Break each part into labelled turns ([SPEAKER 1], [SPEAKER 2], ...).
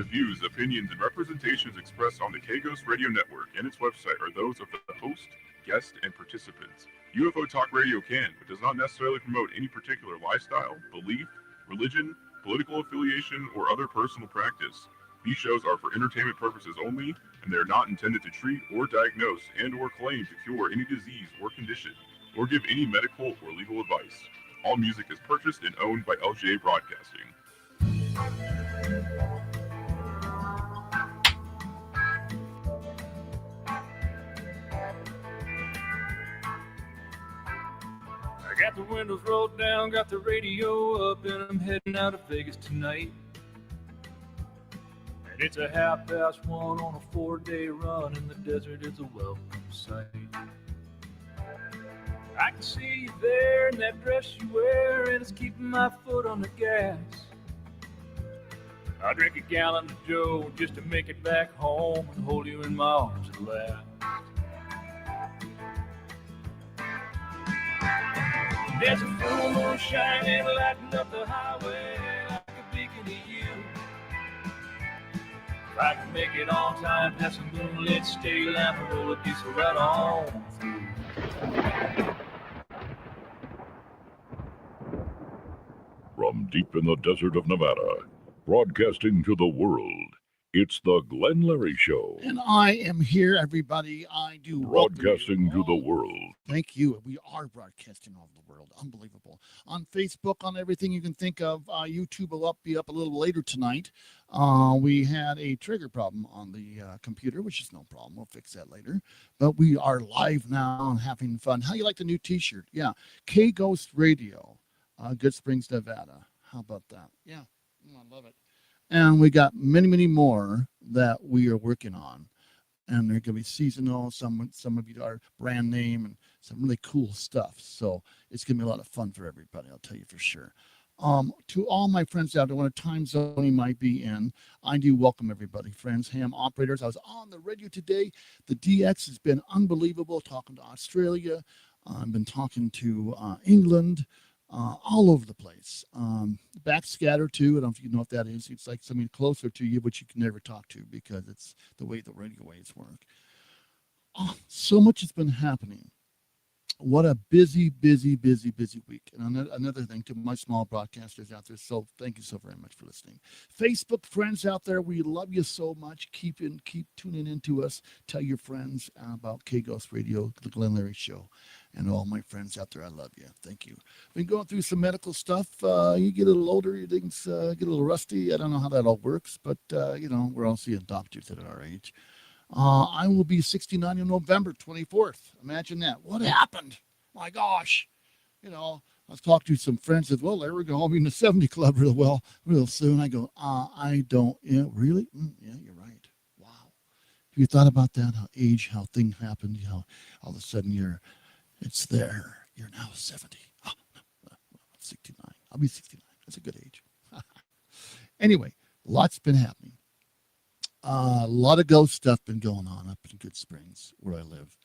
[SPEAKER 1] The views, opinions, and representations expressed on the Kagos Radio Network and its website are those of the host, guest, and participants. UFO Talk Radio can, but does not necessarily promote any particular lifestyle, belief, religion, political affiliation, or other personal practice. These shows are for entertainment purposes only, and they are not intended to treat or diagnose and/or claim to cure any disease or condition, or give any medical or legal advice. All music is purchased and owned by LGA Broadcasting.
[SPEAKER 2] I got the windows rolled down, got the radio up, and I'm heading out of Vegas tonight. And it's a 1:30 on a 4-day run, and the desert is a welcome sight. I can see you there in that dress you wear, and it's keeping my foot on the gas. I drink a gallon of Joe just to make it back home and hold you in my arms at last. There's a full moon shining, lighting up the highway like a beacon to you. If I can make it on time, past a moonlit state lamp, and roll a diesel right on through.
[SPEAKER 3] From deep in the desert of Nevada, broadcasting to the world, it's the Glenn Larry Show.
[SPEAKER 4] And I am here, everybody. I do
[SPEAKER 3] broadcasting to the world.
[SPEAKER 4] Thank you. We are broadcasting all over the world. Unbelievable. On Facebook, on everything you can think of. YouTube will be up a little later tonight. We had a trigger problem on the computer, which is no problem. We'll fix that later. But we are live now and having fun. How you like the new T-shirt? Yeah, K Ghost Radio, Good Springs, Nevada. How about that? Yeah, I love it. And we got many, many more that we are working on. And they're going to be seasonal. Some of you are brand name and some really cool stuff. So it's going to be a lot of fun for everybody, I'll tell you for sure. To all my friends out there, what time zone you might be in, I do welcome everybody. Friends, ham operators. I was on the radio today. The DX has been unbelievable, talking to Australia. I've been talking to England. All over the place. Backscatter too. I don't know if you know what that is. It's like something closer to you, but you can never talk to because it's the way the radio waves work. So much has been happening. What a busy week. And another thing to my small broadcasters out there. So thank you so very much for listening. Facebook friends out there, we love you so much. Keep tuning into us. Tell your friends about K Ghost Radio, the Glenn Larry Show. And all my friends out there, I love you. Thank you. Been going through some medical stuff. You get a little older, your things get a little rusty. I don't know how that all works, but, we're all seeing doctors at our age. I will be 69 on November 24th. Imagine that. What happened? My gosh. I was talking to some friends that, well, Larry, we're going to be in the 70 club real soon. I go, I don't. Yeah, really? Yeah, you're right. Wow. Have you thought about that? How things happen, how all of a sudden it's there. You're now 70. Oh, no, 69. I'll be 69. That's a good age. Anyway, lots been happening. A lot of ghost stuff been going on up in Good Springs where I live.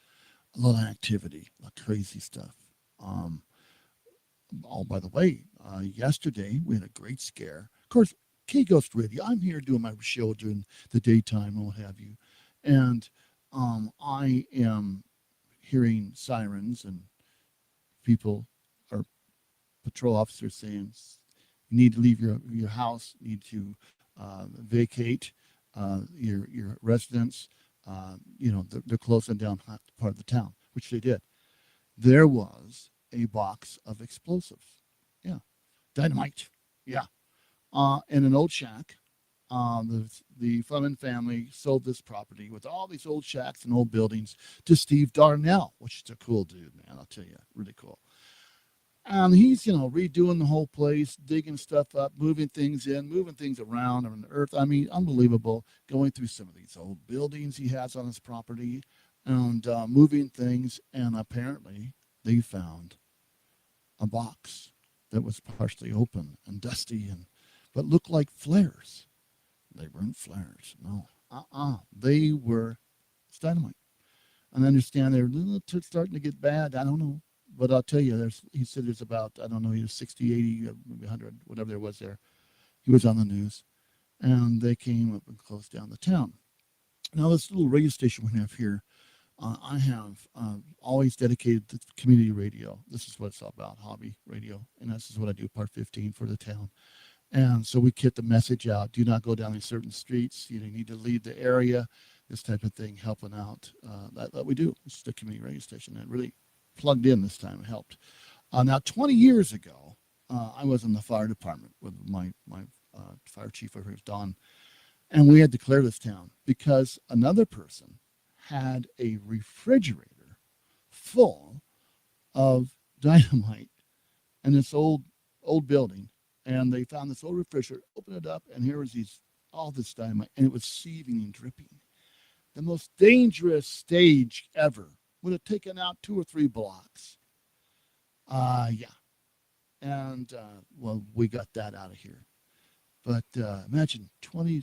[SPEAKER 4] A lot of activity, a lot of crazy stuff. By the way, yesterday we had a great scare. Of course, K Ghost Radio. I'm here doing my show during the daytime and what have you. And I am hearing sirens and people or patrol officers saying you need to leave your house, you need to vacate your residence. They're closing down part of the town, which they did. There was a box of explosives. Yeah. Dynamite. Yeah. In an old shack. The Fleming family sold this property with all these old shacks and old buildings to Steve Darnell, which is a cool dude, man. I'll tell you, really cool. And he's, redoing the whole place, digging stuff up, moving things in, moving things around on the earth. I mean, unbelievable. Going through some of these old buildings he has on his property and moving things. And apparently they found a box that was partially open and dusty but looked like flares. They weren't flares. No. They were dynamite. And I understand they're starting to get bad. I don't know. But I'll tell you, he said there's about, I don't know, 60, 80, maybe 100, whatever there was there. He was on the news. and they came up and closed down the town. Now, this little radio station we have here, I have always dedicated to community radio. This is what it's all about, hobby radio. And this is what I do, part 15 for the town. And so we get the message out, do not go down these certain streets. You need to leave the area, this type of thing, helping out. That we do. It's the community radio station that really plugged in this time. It helped. Now, 20 years ago, I was in the fire department with my fire chief over here, Don, and we had declared this town because another person had a refrigerator full of dynamite in this old building, and they found this old refrigerator, opened it up, and here was all this dynamite, and it was seething and dripping. The most dangerous stage ever. Would have taken out 2 or 3 blocks. Yeah. And, well, we got that out of here. But imagine 20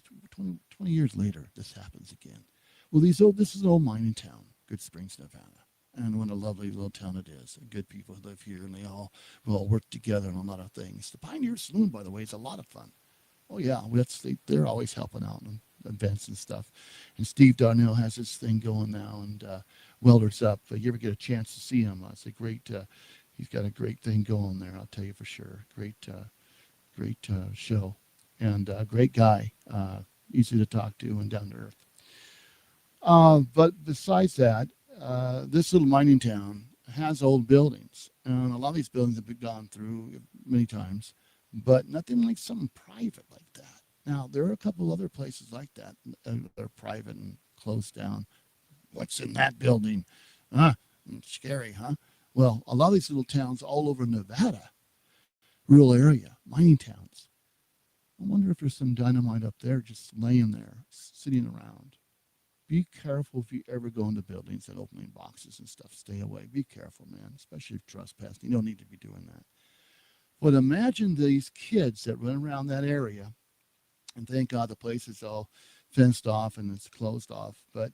[SPEAKER 4] years later, this happens again. Well, this is an old mining town, Good Springs, Nevada. And what a lovely little town it is. And good people live here, and we all work together on a lot of things. The Pioneer Saloon, by the way, is a lot of fun. Oh, yeah, they're always helping out in events and stuff. And Steve Darnell has his thing going now, and Welders Up. If you ever get a chance to see him, it's a great, he's got a great thing going there, I'll tell you for sure. Great show. And great guy, easy to talk to and down to earth. But besides that, this little mining town has old buildings, and a lot of these buildings have been gone through many times, but nothing like something private like that. Now, there are a couple other places like that that are private and closed down. What's in that building? Scary, huh? Well, a lot of these little towns all over Nevada, rural area, mining towns. I wonder if there's some dynamite up there just laying there, sitting around. Be careful if you ever go into buildings and opening boxes and stuff. Stay away. Be careful, man, especially if trespassing. You don't need to be doing that. But imagine these kids that run around that area, and thank God the place is all fenced off and it's closed off. But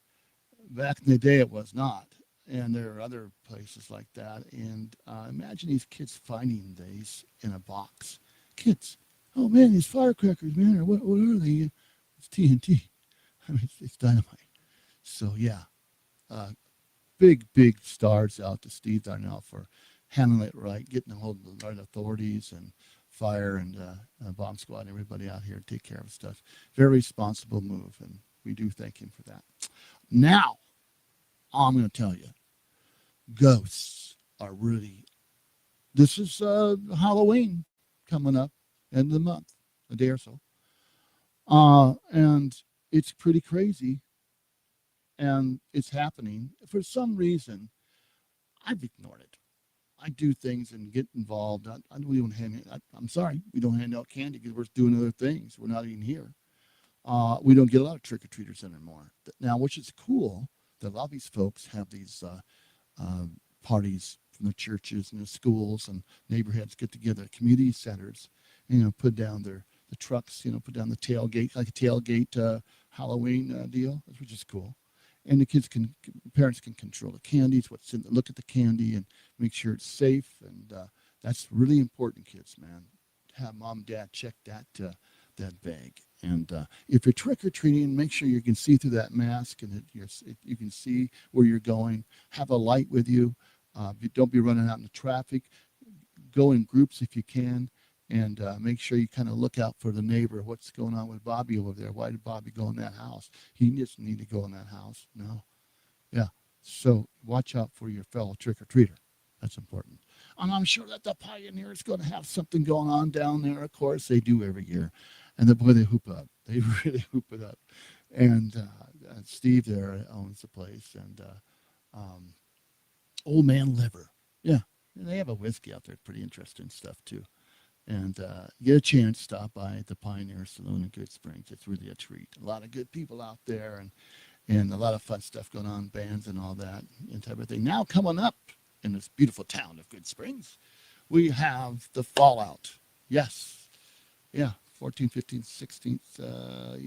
[SPEAKER 4] back in the day, it was not. And there are other places like that. And imagine these kids finding these in a box. Kids, oh man, these firecrackers, man, or what are they? It's TNT. I mean, it's dynamite. So yeah, big stars out to Steve Darnell for handling it right, getting a hold of the right authorities and fire and bomb squad and everybody out here to take care of stuff. Very responsible move, and we do thank him for that. Now, I'm going to tell you, ghosts are really, this is Halloween coming up, end of the month, a day or so. And it's pretty crazy. And it's happening. For some reason, I've ignored it. I do things and get involved. I'm sorry, we don't hand out candy because we're doing other things. We're not even here. We don't get a lot of trick-or-treaters anymore. Now, which is cool that a lot of these folks have these parties from the churches and the schools and neighborhoods get together at community centers, put down the trucks, put down the tailgate, like a tailgate Halloween deal, which is cool. And the parents can control the candies, what's in, look at the candy and make sure it's safe. And that's really important, kids, man. Have mom and dad check that bag. And if you're trick-or-treating, make sure you can see through that mask and you can see where you're going. Have a light with you. Don't be running out in the traffic. Go in groups if you can. And make sure you kind of look out for the neighbor. What's going on with Bobby over there? Why did Bobby go in that house? He doesn't need to go in that house. No. Yeah. So watch out for your fellow trick-or-treater. That's important. And I'm sure that the Pioneer is going to have something going on down there. Of course, they do every year. And they hoop it up. They really hoop it up. And Steve there owns the place. And Old Man Liver. Yeah. And they have a whiskey out there. Pretty interesting stuff, too. And get a chance, stop by at the Pioneer Saloon in Good Springs. It's really a treat. A lot of good people out there and a lot of fun stuff going on, bands and all that and everything. Now coming up in this beautiful town of Good Springs, we have the Fallout. Yes. Yeah, 14th, 15th, 16th.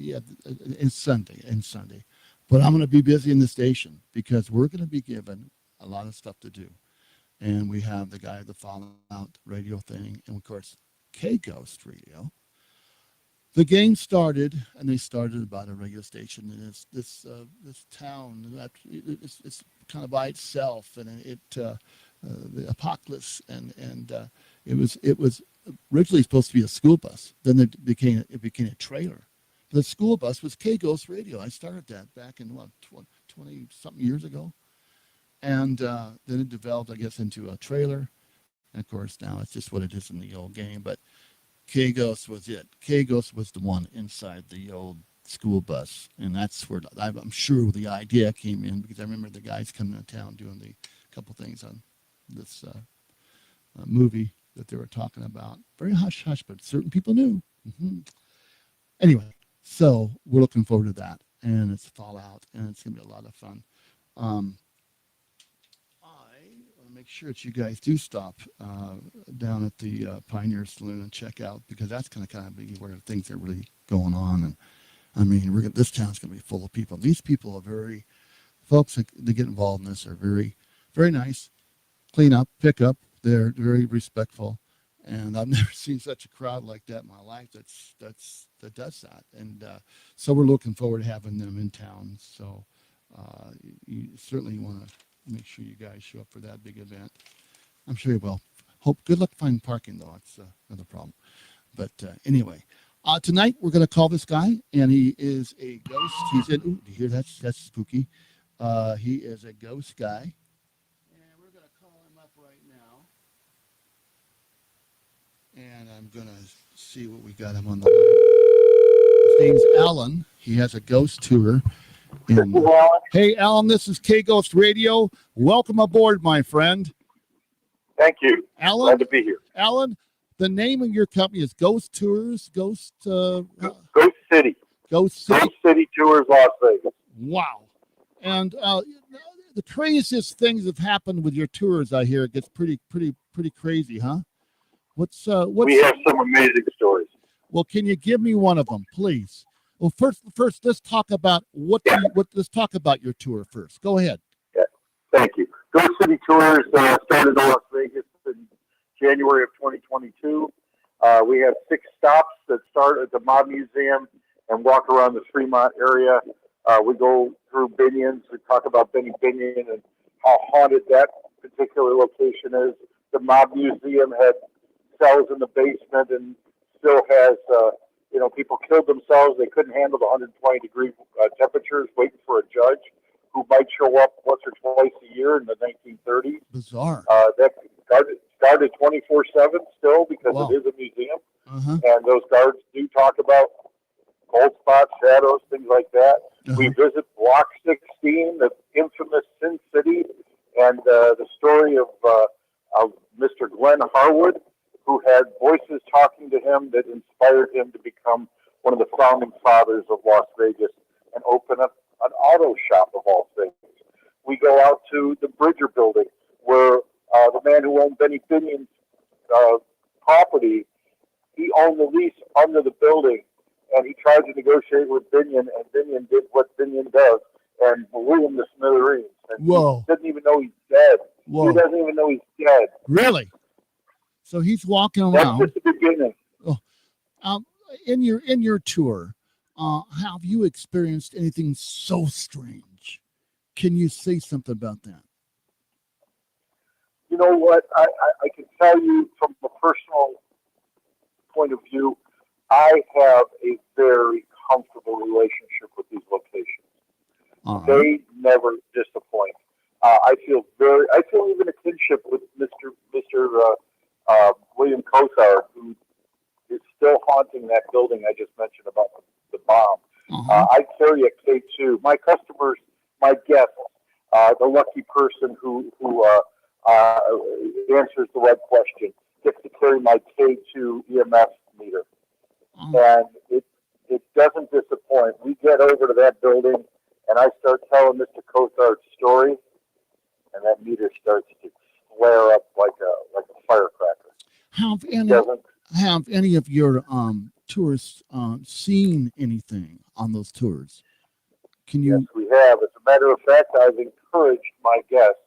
[SPEAKER 4] It's Sunday. But I'm going to be busy in the station because we're going to be given a lot of stuff to do. And we have the guy at the Fallout radio thing. And, of course, K-Ghost Radio. the game started, and they started about a radio station, and it's this town that it's kind of by itself, and the apocalypse, and it was originally supposed to be a school bus. Then it became a trailer. The school bus was K-Ghost Radio. I started that back in 20 something years ago, and then it developed, I guess, into a trailer. And of course, now it's just what it is in the old game, but. K-Ghost was it. K-Ghost was the one inside the old school bus, and that's where I'm sure the idea came in, because I remember the guys coming to town doing the couple things on this movie that they were talking about. Very hush hush, but certain people knew. Mm-hmm. Anyway, so we're looking forward to that, and it's Fallout, and it's gonna be a lot of fun. Make sure that you guys do stop down at the Pioneer Saloon and check out, because that's going to kind of be where things are really going on. And I mean, this town's going to be full of people. These people are folks that get involved in this are very, very nice. Clean up, pick up. They're very respectful, and I've never seen such a crowd like that in my life. That does that, and so we're looking forward to having them in town. So you certainly want to. Make sure you guys show up for that big event. I'm sure you will. Good luck finding parking, though. It's another problem. But anyway, tonight we're going to call this guy, and he is a ghost. He's in. Ooh, do you hear that? That's spooky. He is a ghost guy, and we're going to call him up right now. And I'm going to see what we got him on the line. His name's Alan. He has a ghost tour. Hey, Alan, this is K-Ghost Radio. Welcome aboard, my friend.
[SPEAKER 5] Thank you.
[SPEAKER 4] Alan,
[SPEAKER 5] glad to be here.
[SPEAKER 4] Alan, the name of your company is Ghost Tours,
[SPEAKER 5] Ghost City.
[SPEAKER 4] Ghost City.
[SPEAKER 5] Ghost City Tours, Las Vegas.
[SPEAKER 4] Wow. And the craziest things have happened with your tours, I hear. It gets pretty crazy, huh? What's
[SPEAKER 5] we have some amazing stories.
[SPEAKER 4] Well, can you give me one of them, please? Well, first, let's talk about let's talk about your tour first. Go ahead.
[SPEAKER 5] Yeah, thank you. Ghost City Tours started in Las Vegas in January of 2022. We have 6 stops that start at the Mob Museum and walk around the Fremont area. We go through Binion's. We talk about Benny Binion and how haunted that particular location is. The Mob Museum had cells in the basement and still has. People killed themselves. They couldn't handle the 120-degree temperatures, waiting for a judge who might show up once or twice a year in the 1930s.
[SPEAKER 4] Bizarre.
[SPEAKER 5] That guarded 24/7 still, because It is a museum.
[SPEAKER 4] Uh-huh.
[SPEAKER 5] And those guards do talk about cold spots, shadows, things like that.
[SPEAKER 4] Uh-huh.
[SPEAKER 5] We visit Block 16, the infamous Sin City, and the story of Mr. Glenn Harwood, who had voices talking to him that inspired him to become one of the founding fathers of Las Vegas and open up an auto shop of all things. We go out to the Bridger building, where the man who owned Benny Binion's property, he owned the lease under the building, and he tried to negotiate with Binion, and Binion did what Binion does and blew him to smithereens. And
[SPEAKER 4] Whoa.
[SPEAKER 5] He doesn't even know he's dead.
[SPEAKER 4] Whoa.
[SPEAKER 5] He doesn't even know he's dead.
[SPEAKER 4] Really? So he's walking around.
[SPEAKER 5] That's just the beginning.
[SPEAKER 4] In your tour, have you experienced anything so strange? Can you say something about that?
[SPEAKER 5] You know what? I can tell you from a personal point of view, I have a very comfortable relationship with these locations.
[SPEAKER 4] Uh-huh.
[SPEAKER 5] They never disappoint. I feel even a kinship with Mr. William Kosar, who is still haunting that building I just mentioned about the bomb.
[SPEAKER 4] Uh-huh.
[SPEAKER 5] I carry a K2. My customers, my guests, the lucky person who answers the right question gets to carry my K2 EMF meter.
[SPEAKER 4] Uh-huh.
[SPEAKER 5] And it doesn't disappoint. We get over to that building, and I start telling Mr. Kosar's story, and that meter starts to flare up like a firecracker.
[SPEAKER 4] Have any of your tourists seen anything on those tours?
[SPEAKER 5] Yes, we have. As a matter of fact, I've encouraged my guests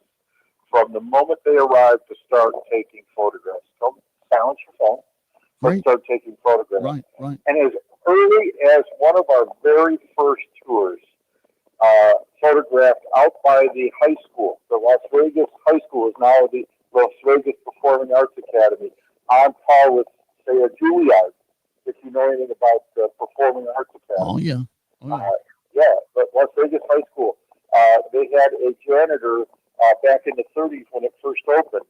[SPEAKER 5] from the moment they arrive to start taking photographs. Don't silence your phone.
[SPEAKER 4] Great.
[SPEAKER 5] start taking photographs.
[SPEAKER 4] Right.
[SPEAKER 5] And as early as one of our very first tours, photographed out by the high school. The Las Vegas High School is now the Las Vegas Performing Arts Academy, on par with, say, a Juilliard, if you know anything about the Performing Arts Academy.
[SPEAKER 4] Oh yeah.
[SPEAKER 5] But Las Vegas High School, they had a janitor back in the 30s when it first opened.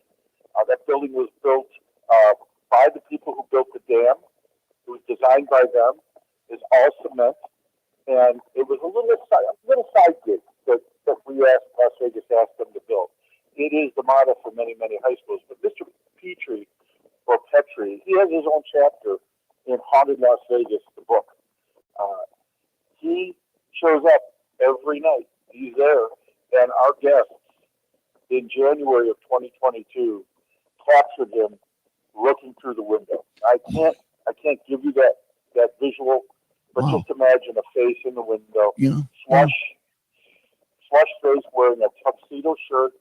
[SPEAKER 5] That building was built by the people who built the dam. It was designed by them. It's all cement. And it was a little side gig that Las Vegas asked them to build. It is the model for many, many high schools. But Mr. Petrie, or Petrie, he has his own chapter in Haunted Las Vegas, the book. He shows up every night. He's there. And our guests in January of 2022 captured him looking through the window. I can't give you that visual. But
[SPEAKER 4] Wow.
[SPEAKER 5] just imagine a face in the window,
[SPEAKER 4] Yeah.
[SPEAKER 5] flush face, wearing a tuxedo shirt,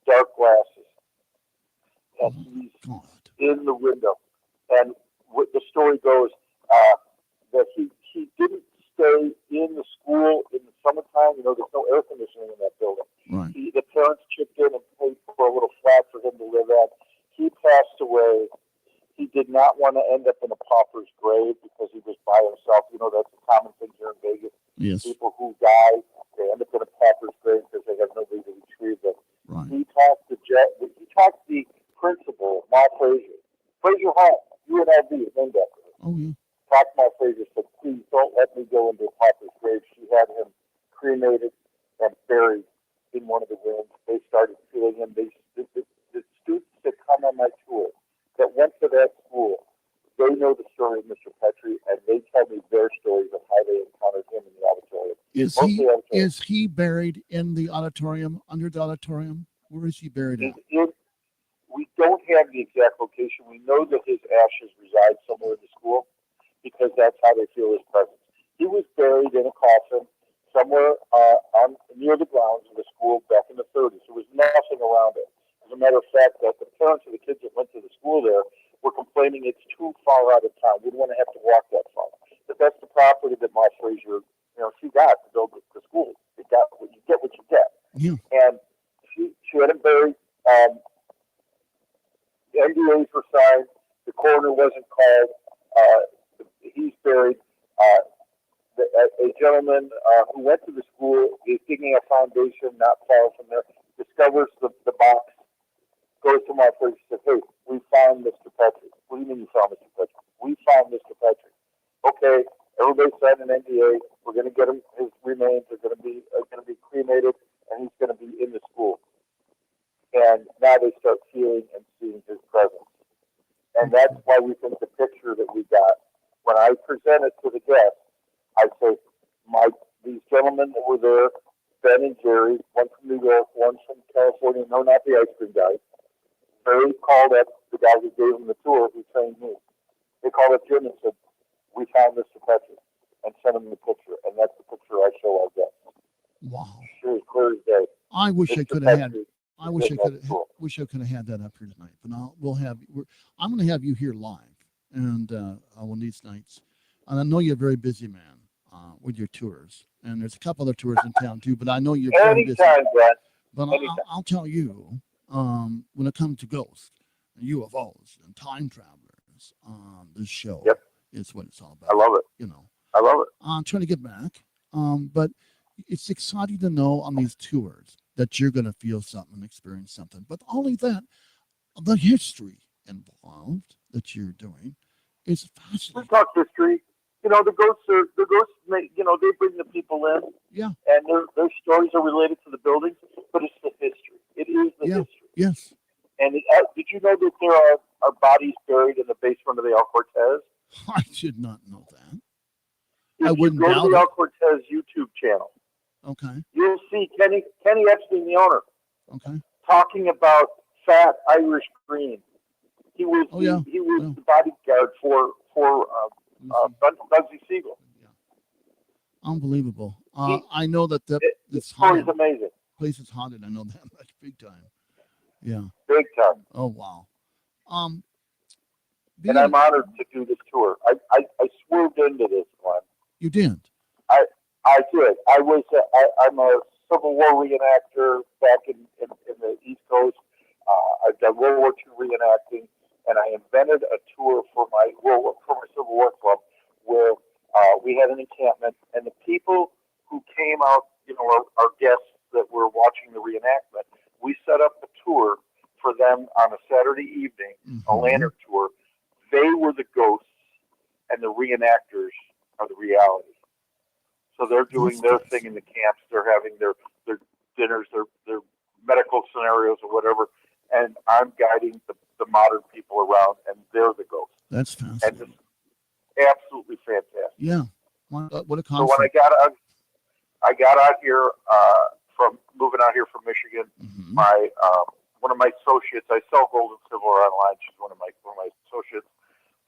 [SPEAKER 5] dark glasses, and he's
[SPEAKER 4] God.
[SPEAKER 5] in the window. And the story goes that he didn't stay in the school in the summertime. You know, there's no air conditioning in that building.
[SPEAKER 4] Right.
[SPEAKER 5] The parents chipped in and paid for a little flat for him to live at. He passed away. He did not want to end up in a pauper's grave because he was by himself. You know, that's a common thing here in Vegas.
[SPEAKER 4] Yes.
[SPEAKER 5] People who die, they end up in a pauper's grave because they have nobody to retrieve them.
[SPEAKER 4] Right.
[SPEAKER 5] He talked the principal, Ma Frazier. Frazier Hall, UNLV is named after her.
[SPEAKER 4] Oh yeah.
[SPEAKER 5] Talked to Ma Frazier, said, please don't let me go into a pauper's grave. She had him cremated and buried in one of the rooms. They started feeling him. The students that come on my tour that went to that school, they know the story of Mr. Petrie, and they tell me their stories of how they encountered him in the auditorium.
[SPEAKER 4] Is he buried in the auditorium, under the auditorium? Where is he buried at?
[SPEAKER 5] We don't have the exact location. We know that his ashes reside somewhere in the school because that's how they feel his presence. He was buried in a coffin somewhere near the grounds of the school back in the 30s. There was nothing around it. As a matter of fact, that the parents of the kids that went to the school there were complaining it's too far out of town. We didn't want to have to walk that far. But that's the property that Ma Frazier, she got to build the school. You get what you get.
[SPEAKER 4] Yeah.
[SPEAKER 5] And she had him buried. The NDAs were signed. The coroner wasn't called. He's buried. A gentleman who went to the school is digging a foundation not far from there, discovers the box, goes to my place and says, hey, we found Mr. Petrie. What do you mean you found Mr. Petrie? We found Mr. Petrie. Okay, everybody signed an NDA. We're going to get him. His remains are going to be cremated, and he's going to be in the school. And now they start feeling and seeing his presence. And that's why we think the picture that we got, when I present it to the guests, I say, these gentlemen that were there, Ben and Jerry, one from New York, one from California, no, not the ice cream guy. They called up the guy who gave them the tour, who trained me. They called up Jim and said, we found Mr. Petrie, and sent him the picture. And that's the picture I show our guests.
[SPEAKER 4] Wow.
[SPEAKER 5] Sure, as clear as day.
[SPEAKER 4] I wish I
[SPEAKER 5] Mr.
[SPEAKER 4] could have had.
[SPEAKER 5] Petrie
[SPEAKER 4] I wish I
[SPEAKER 5] is
[SPEAKER 4] could.
[SPEAKER 5] in that school.
[SPEAKER 4] Wish I could have had that up here tonight. But I'm going to have you here live, and on these nights. And I know you're a very busy man with your tours, and there's a couple other tours in town too. But I know you're very busy.
[SPEAKER 5] Anytime, Brett.
[SPEAKER 4] But
[SPEAKER 5] anytime.
[SPEAKER 4] I'll tell you, when it comes to ghosts, and UFOs, and time travelers, this show
[SPEAKER 5] Yep.
[SPEAKER 4] is what it's all about.
[SPEAKER 5] I love it. I love it.
[SPEAKER 4] I'm trying to get back, but it's exciting to know on these tours that you're going to feel something, experience something. But only that, the history involved that you're doing is
[SPEAKER 5] We
[SPEAKER 4] fascinating.
[SPEAKER 5] talk history. The ghosts they bring the people in.
[SPEAKER 4] Yeah.
[SPEAKER 5] And their stories are related to the buildings, but it's the history. It is the history.
[SPEAKER 4] Yes.
[SPEAKER 5] And did you know that there are bodies buried in the basement of the El Cortez?
[SPEAKER 4] I did not know that.
[SPEAKER 5] If
[SPEAKER 4] I wouldn't
[SPEAKER 5] you go
[SPEAKER 4] doubt
[SPEAKER 5] to the
[SPEAKER 4] it.
[SPEAKER 5] El Cortez YouTube channel,
[SPEAKER 4] Okay.
[SPEAKER 5] you'll see Kenny Epstein, the owner,
[SPEAKER 4] Okay.
[SPEAKER 5] talking about Fat Irish Green. He was
[SPEAKER 4] Yeah.
[SPEAKER 5] the bodyguard for Bugsy Siegel.
[SPEAKER 4] Yeah. Unbelievable.
[SPEAKER 5] He-
[SPEAKER 4] I know that
[SPEAKER 5] The
[SPEAKER 4] it's
[SPEAKER 5] story's
[SPEAKER 4] haunted.
[SPEAKER 5] amazing,
[SPEAKER 4] Place is haunted. I know that much, big time. Yeah.
[SPEAKER 5] big time.
[SPEAKER 4] Oh wow.
[SPEAKER 5] and I'm honored to do this tour. I swerved into this one.
[SPEAKER 4] You did.
[SPEAKER 5] I did. I'm a Civil War reenactor back in the East Coast. I've done World War II reenacting, and I invented a tour for my Civil War club where we had an encampment, and the people who came out, our guests that were watching the reenactment, we set up a tour for them on a Saturday evening, a lantern tour. They were the ghosts, and the reenactors are the reality. So they're doing their thing in the camps. They're having their dinners, their medical scenarios or whatever, and I'm guiding the modern people around, and they're the ghosts.
[SPEAKER 4] That's fascinating.
[SPEAKER 5] And it's absolutely fantastic.
[SPEAKER 4] Yeah. What a concept.
[SPEAKER 5] So when I got out here moving out here from Michigan, my one of my associates, I sell Golden Silver online. She's one of my associates.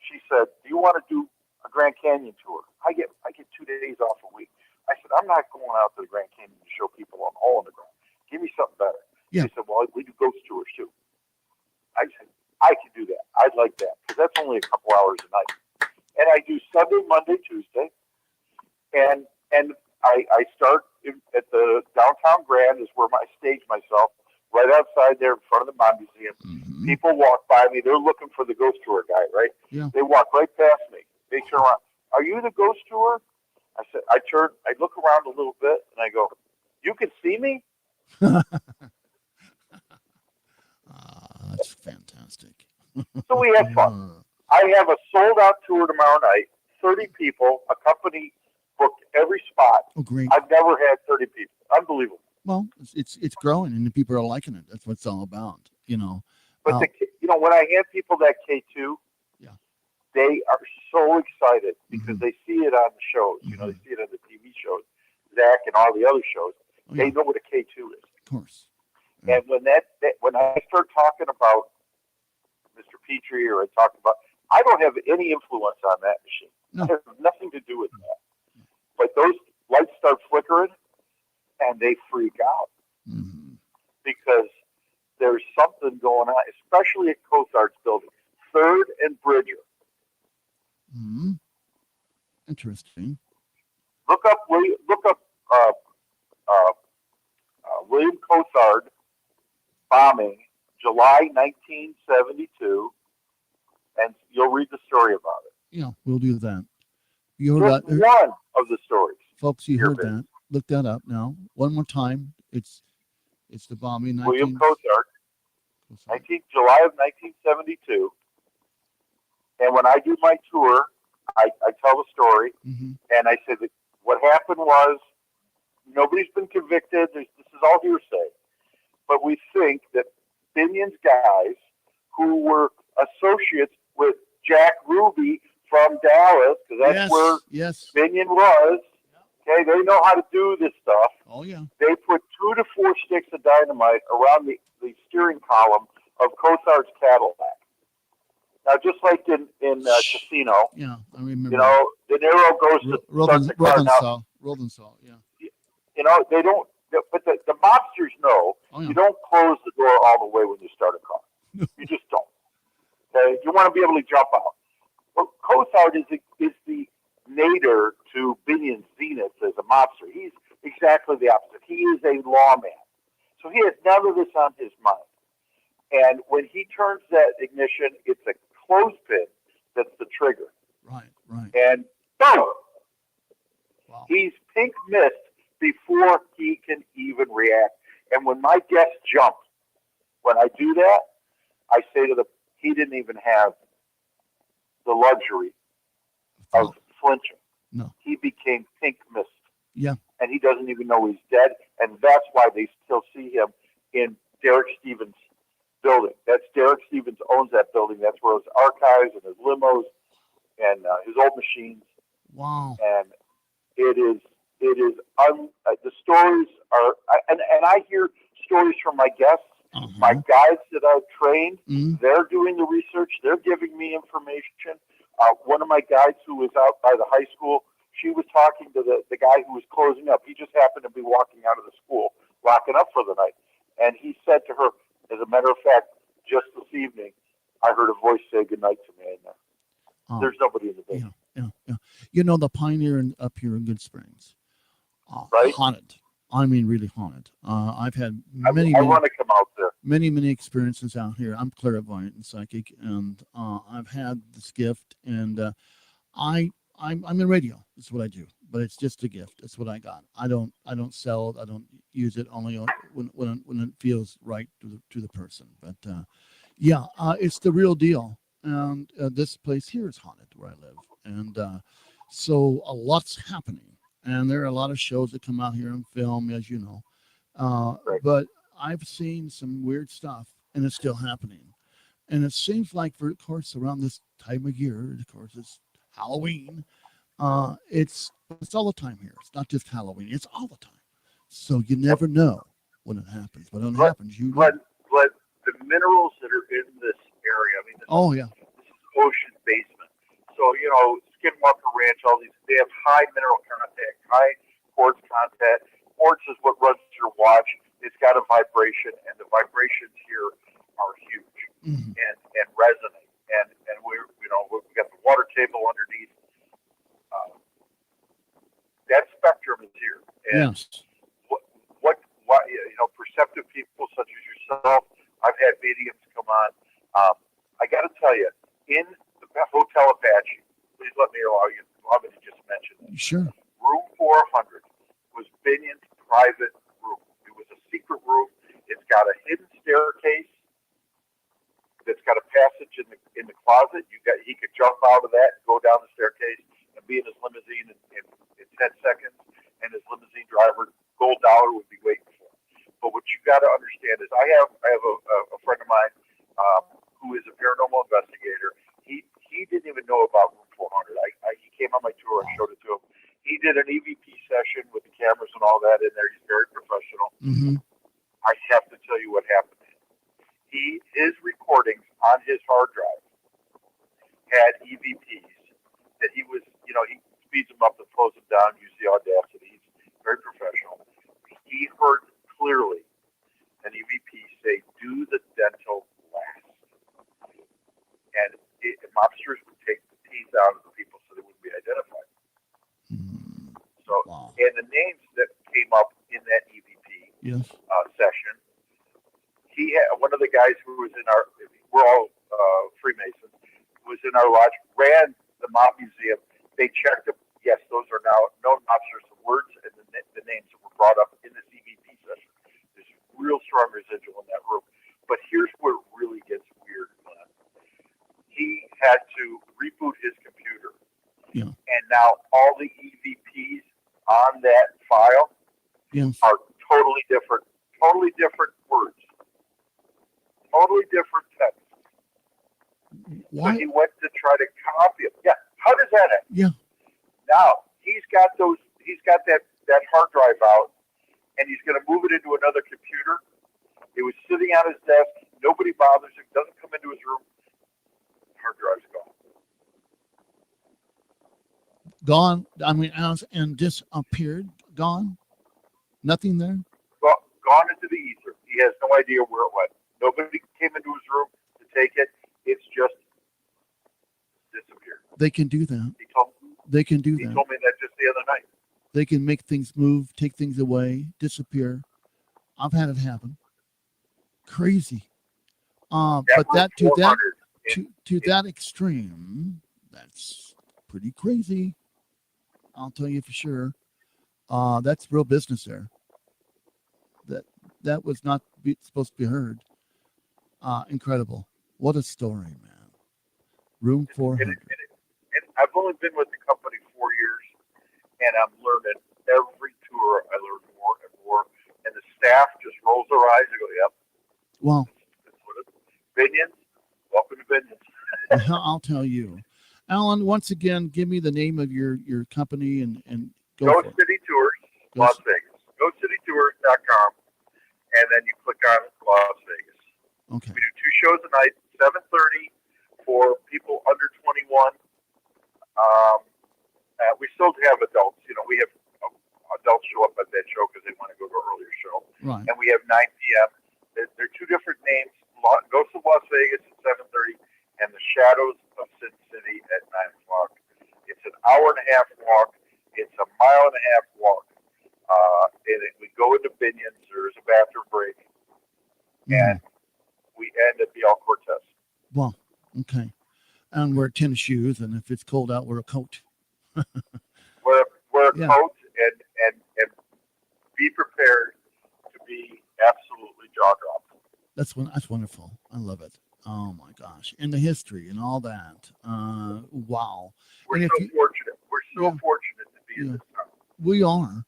[SPEAKER 5] She said, "Do you want to do a Grand Canyon tour?" I get 2 days off a week. I said, "I'm not going out to the Grand Canyon to show people I'm hole in the ground. Give me something better."
[SPEAKER 4] Yeah.
[SPEAKER 5] She said, "Well, we do ghost tours too." I said, "I can do that. I'd like that because that's only a couple hours a night." And I do Sunday, Monday, Tuesday, and I start at the downtown Grand is where I stage myself right outside there in front of the Bond Museum. People walk by me. They're looking for the ghost tour guy, right?
[SPEAKER 4] Yeah.
[SPEAKER 5] They walk right past me. They turn around. "Are you the ghost tour?" I said, I look around a little bit, and I go, "You can see me?"
[SPEAKER 4] That's fantastic.
[SPEAKER 5] So we have fun. I have a sold-out tour tomorrow night, 30 people, a company booked every spot.
[SPEAKER 4] Oh, great.
[SPEAKER 5] I've never had 30 people. Unbelievable.
[SPEAKER 4] Well, it's growing, and the people are liking it. That's what it's all about,
[SPEAKER 5] But when I hand people that K2, they are so excited because they see it on the shows. They see it on the TV shows, Zach and all the other shows. They know what a K2 is.
[SPEAKER 4] Of course.
[SPEAKER 5] And when I start talking about Mr. Petrie or I don't have any influence on that machine.
[SPEAKER 4] No.
[SPEAKER 5] It has nothing to do with that. But those lights start flickering, and they freak out because there's something going on, especially at Cozart's building, 3rd and Bridger.
[SPEAKER 4] Interesting.
[SPEAKER 5] Look up William Cozart bombing, July 1972, and you'll read the story about it.
[SPEAKER 4] Yeah, we'll do that. You heard
[SPEAKER 5] Just
[SPEAKER 4] that,
[SPEAKER 5] one of the stories.
[SPEAKER 4] folks. You heard that. Look that up now. One more time. It's the bombing.
[SPEAKER 5] William Cozart, July of 1972. And when I do my tour, I tell the story, and I say that what happened was nobody's been convicted. This is all hearsay. But we think that Binion's guys who were associates with Jack Ruby from Dallas, because that's where Binion was, okay, they know how to do this stuff.
[SPEAKER 4] Oh, yeah.
[SPEAKER 5] They put 2 to 4 sticks of dynamite around the steering column of Cozart's Cadillac. Now, just like in Casino,
[SPEAKER 4] yeah, I remember.
[SPEAKER 5] De Niro goes to start the car now.
[SPEAKER 4] Rodensaw, yeah.
[SPEAKER 5] They don't, but the mobsters know you don't close the door all the way when you start a car. You just don't. Okay, you want to be able to jump out. Well, Cozart is the nadir to Binion's zenith as a mobster. He's exactly the opposite. He is a lawman, so he has none of this on his mind. And when he turns that ignition, it's a clothespin that's the trigger.
[SPEAKER 4] Right.
[SPEAKER 5] And boom!
[SPEAKER 4] Wow.
[SPEAKER 5] He's pink mist before he can even react. And when my guests jump, when I do that, I say to them, he didn't even have the luxury of flinching.
[SPEAKER 4] No.
[SPEAKER 5] He became pink mist.
[SPEAKER 4] Yeah.
[SPEAKER 5] And he doesn't even know he's dead. And that's why they still see him in Derek Stevens' building. Derek Stevens owns that building. That's where his archives and his limos and his old machines.
[SPEAKER 4] Wow.
[SPEAKER 5] And the stories are, and I hear stories from my guests, my guides that I've trained. They're doing the research. They're giving me information. One of my guides who was out by the high school, she was talking to the guy who was closing up. He just happened to be walking out of the school, locking up for the night. And he said to her, as a matter of fact, just this evening, I heard a voice say goodnight to me in there. There's nobody in the
[SPEAKER 4] Yeah,
[SPEAKER 5] basement.
[SPEAKER 4] yeah. You know, the Pioneer up here in Good Springs,
[SPEAKER 5] Right.
[SPEAKER 4] haunted. I mean, really haunted. I've had
[SPEAKER 5] I
[SPEAKER 4] many
[SPEAKER 5] want to come out there.
[SPEAKER 4] many experiences out here. I'm clairvoyant and psychic, and I've had this gift, and I'm in radio. That's what I do, but it's just a gift. It's what I got. I don't sell it. I don't use it only when it feels right to the person. But yeah, it's the real deal. And this place here is haunted where I live, and so a lot's happening. And there are a lot of shows that come out here and film, as you know.
[SPEAKER 5] Right.
[SPEAKER 4] But I've seen some weird stuff, and it's still happening. And it seems like, of course, around this time of year, of course, it's Halloween. It's all the time here. It's not just Halloween. It's all the time. So you never know when it happens. But when it happens, you know.
[SPEAKER 5] But the minerals that are in this area, I mean,
[SPEAKER 4] Yeah.
[SPEAKER 5] this is ocean basement. So, you know, Skinwalker Ranch, all these, they have high mineral content, high quartz content. Quartz is what runs your watch. It's got a vibration, and the vibrations here are huge and resonate. And we got the water table underneath. That spectrum is here. And
[SPEAKER 4] Yes.
[SPEAKER 5] what perceptive people such as yourself, I've had mediums come on. I got to tell you, in the Hotel Apache, please let me allow me to just mention this.
[SPEAKER 4] Sure.
[SPEAKER 5] Room 400 was Binion's private room. It was a secret room. It's got a hidden staircase that's got a passage in the closet. He could jump out of that, go down the staircase, and be in his limousine in 10 seconds, and his limousine driver, Gold Dollar, would be waiting for him. But what you got to understand is, I have a friend of mine who is a paranormal investigator. He didn't even know about Room 400. He came on my tour. I showed it to him. He did an EVP session with the cameras and all that in there. He's very professional.
[SPEAKER 4] Mm-hmm.
[SPEAKER 5] I have to tell you what happened. His recordings on his hard drive had EVPs that he speeds them up and slows them down, use the Audacity. He's very professional. He heard clearly an EVP say, "Do the dental last." And mobsters would take the teeth out of the people so they wouldn't be identified. So, and the names that came up in that EVP session, he had one of the guys who was in we're all Freemasons, was in our lodge, ran the mob museum. They checked them. Yes, those are now known mobsters. The words and the names that were brought up in this EVP session. There's real strong residual in that room. But here's where it really gets weird. He had to reboot his computer.
[SPEAKER 4] Yeah.
[SPEAKER 5] And now all the EVPs on that file are totally different words. Totally different text.
[SPEAKER 4] Why?
[SPEAKER 5] So he went to try to copy it. Yeah. How does that happen?
[SPEAKER 4] Yeah.
[SPEAKER 5] Now he's got that hard drive out, and he's going to move it into another computer. It was sitting on his desk. Nobody bothers him. Doesn't come into his room. Hard drive's gone.
[SPEAKER 4] Gone. I mean, and disappeared. Gone. Nothing there.
[SPEAKER 5] Gone into the ether. He has no idea where it went. Nobody came into his room to take it. It's just disappeared.
[SPEAKER 4] They can do that.
[SPEAKER 5] He told me
[SPEAKER 4] that.
[SPEAKER 5] Told me that just the other night.
[SPEAKER 4] They can make things move, take things away, disappear. I've had it happen. Crazy. But that to that extreme, that's pretty crazy. I'll tell you for sure. That's real business there. That was not supposed to be heard. Incredible. What a story, man. Room 400.
[SPEAKER 5] And I've only been with the company 4 years, and I'm learning every tour. I learn more and more, and the staff just rolls their eyes and go, "Yep."
[SPEAKER 4] Well,
[SPEAKER 5] Binions, welcome to Binions.
[SPEAKER 4] I'll tell you, Alan. Once again, give me the name of your company and go.
[SPEAKER 5] Ghost City Tours, Las Vegas. GhostCityTours.com, and then you click on Las Vegas.
[SPEAKER 4] Okay.
[SPEAKER 5] We do 2 shows a night, 7:30 for people under 21. We still have adults. We have adults show up at that show because they want to go to an earlier show.
[SPEAKER 4] Right.
[SPEAKER 5] And we have 9 p.m. They're 2 different names. Ghosts of Las Vegas at 7:30 and The Shadows of Sin City at 9 and we end at the El Cortez.
[SPEAKER 4] Well, okay. And wear tennis shoes, and if it's cold out, wear a coat.
[SPEAKER 5] Wear a
[SPEAKER 4] Yeah.
[SPEAKER 5] coat and be prepared to be absolutely jaw dropped.
[SPEAKER 4] That's wonderful. I love it. Oh my gosh, and the history and all that. Wow.
[SPEAKER 5] We're
[SPEAKER 4] And if
[SPEAKER 5] so
[SPEAKER 4] you-
[SPEAKER 5] fortunate. We're so
[SPEAKER 4] Yeah.
[SPEAKER 5] fortunate to be in
[SPEAKER 4] Yeah.
[SPEAKER 5] this town.
[SPEAKER 4] We are.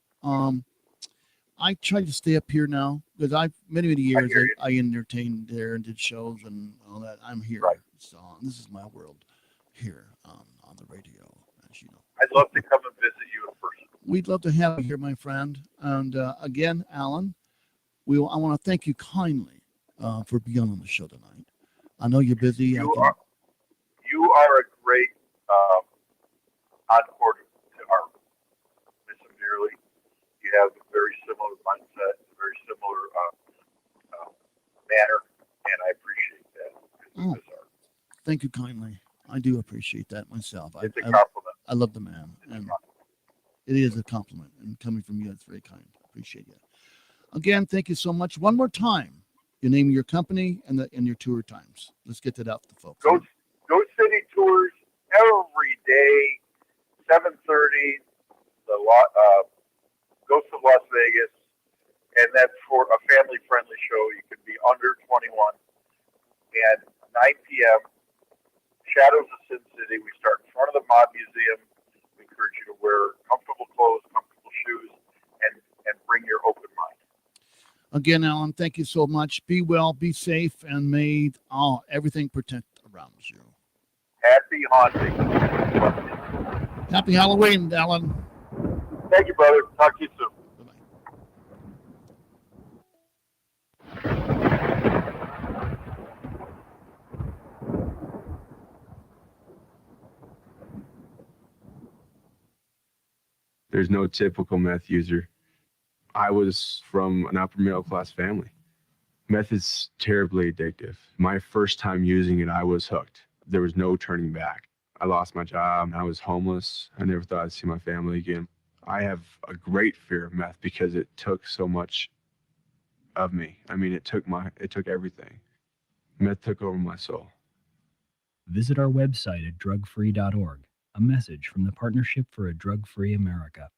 [SPEAKER 4] I try to stay up here now because many years
[SPEAKER 5] hear you.
[SPEAKER 4] I entertained there and did shows and all that. I'm here,
[SPEAKER 5] Right.
[SPEAKER 4] so this is my world here on the radio, as you know.
[SPEAKER 5] I'd love to come and visit you in person.
[SPEAKER 4] We'd love to have you here, my friend. And again, Alan, I want to thank you kindly for being on the show tonight. I know you're busy.
[SPEAKER 5] You are a great encore to our Miss him dearly. You have a very similar mindset, a very similar manner, and I appreciate that.
[SPEAKER 4] Oh.
[SPEAKER 5] Miss her.
[SPEAKER 4] Thank you kindly. I do appreciate that myself.
[SPEAKER 5] It's a compliment.
[SPEAKER 4] I love the man, and it is a compliment. And coming from you, it's very kind. Appreciate you. Again, thank you so much. One more time, your name, your company, and your tour times. Let's get that out to the folks.
[SPEAKER 5] Go City Tours every day, 7:30. Ghost of Las Vegas, and that's for a family-friendly show. You can be under 21. And 9 p.m. Shadows of Sin City. We start in front of the Mob Museum. We encourage you to wear comfortable clothes, comfortable shoes, and bring your open mind.
[SPEAKER 4] Again, Alan, thank you so much. Be well, be safe, and may everything protect around you.
[SPEAKER 5] Happy haunting.
[SPEAKER 4] Happy Halloween, Alan.
[SPEAKER 5] Thank you, brother. Talk to you soon.
[SPEAKER 4] Bye-bye.
[SPEAKER 6] There's no typical meth user. I was from an upper middle class family. Meth is terribly addictive. My first time using it, I was hooked. There was no turning back. I lost my job. I was homeless. I never thought I'd see my family again. I have a great fear of meth because it took so much of me. I mean, it took everything. Meth took over my soul.
[SPEAKER 7] Visit our website at drugfree.org. A message from the Partnership for a Drug-Free America.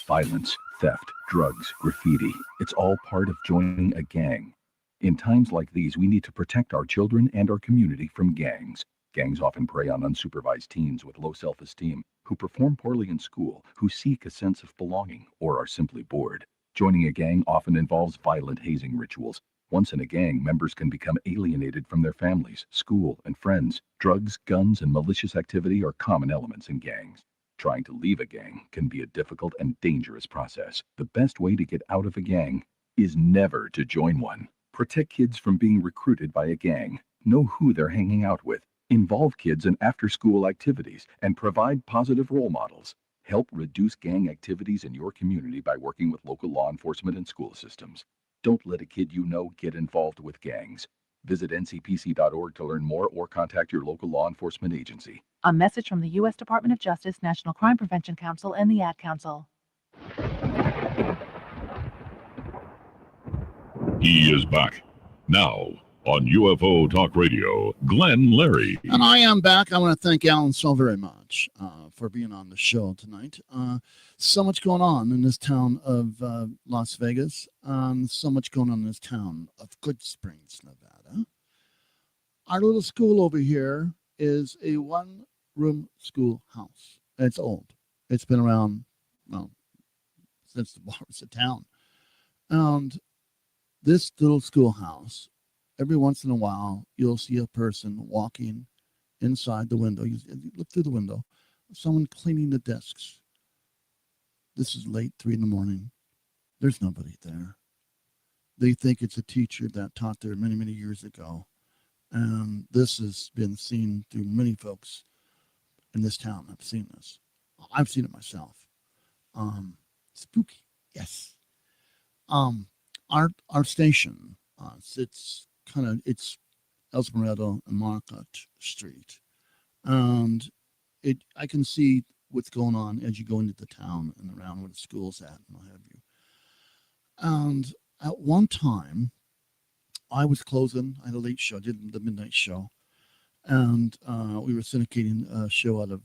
[SPEAKER 3] Violence, theft, drugs, graffiti. It's all part of joining a gang. In times like these, we need to protect our children and our community from gangs. Gangs often prey on unsupervised teens with low self-esteem, who perform poorly in school, who seek a sense of belonging, or are simply bored. Joining a gang often involves violent hazing rituals. Once in a gang, members can become alienated from their families, school, and friends. Drugs, guns, and malicious activity are common elements in gangs. Trying to leave a gang can be a difficult and dangerous process. The best way to get out of a gang is never to join one. Protect kids from being recruited by a gang. Know who they're hanging out with. Involve kids in after-school activities and provide positive role models. Help reduce gang activities in your community by working with local law enforcement and school systems. Don't let a kid you know get involved with gangs. Visit ncpc.org to learn more or contact your local law enforcement agency.
[SPEAKER 8] A message from the U.S. Department of Justice, National Crime Prevention Council, and the Ad Council.
[SPEAKER 3] He is back. Now, on UFO Talk Radio, Glenn Larry.
[SPEAKER 4] And I am back. I want to thank Alan so very much for being on the show tonight. So much going on in this town of Las Vegas. So much going on in this town of Goodsprings, Nevada. Our little school over here is a one-room schoolhouse. It's old. It's been around, well, since the bar was a town. And this little schoolhouse, every once in a while, you'll see a person walking inside the window. You look through the window, someone cleaning the desks. This is late, 3 a.m. There's nobody there. They think it's a teacher that taught there many, many years ago. And this has been seen through many folks in this town. I've seen this. I've seen it myself. Spooky, yes. Our station sits it's Elsmerado and Market Street, and I can see what's going on as you go into the town and around where the school's at and what have you. And at one time, I was closing. I had a late show, did the midnight show, and we were syndicating a show out of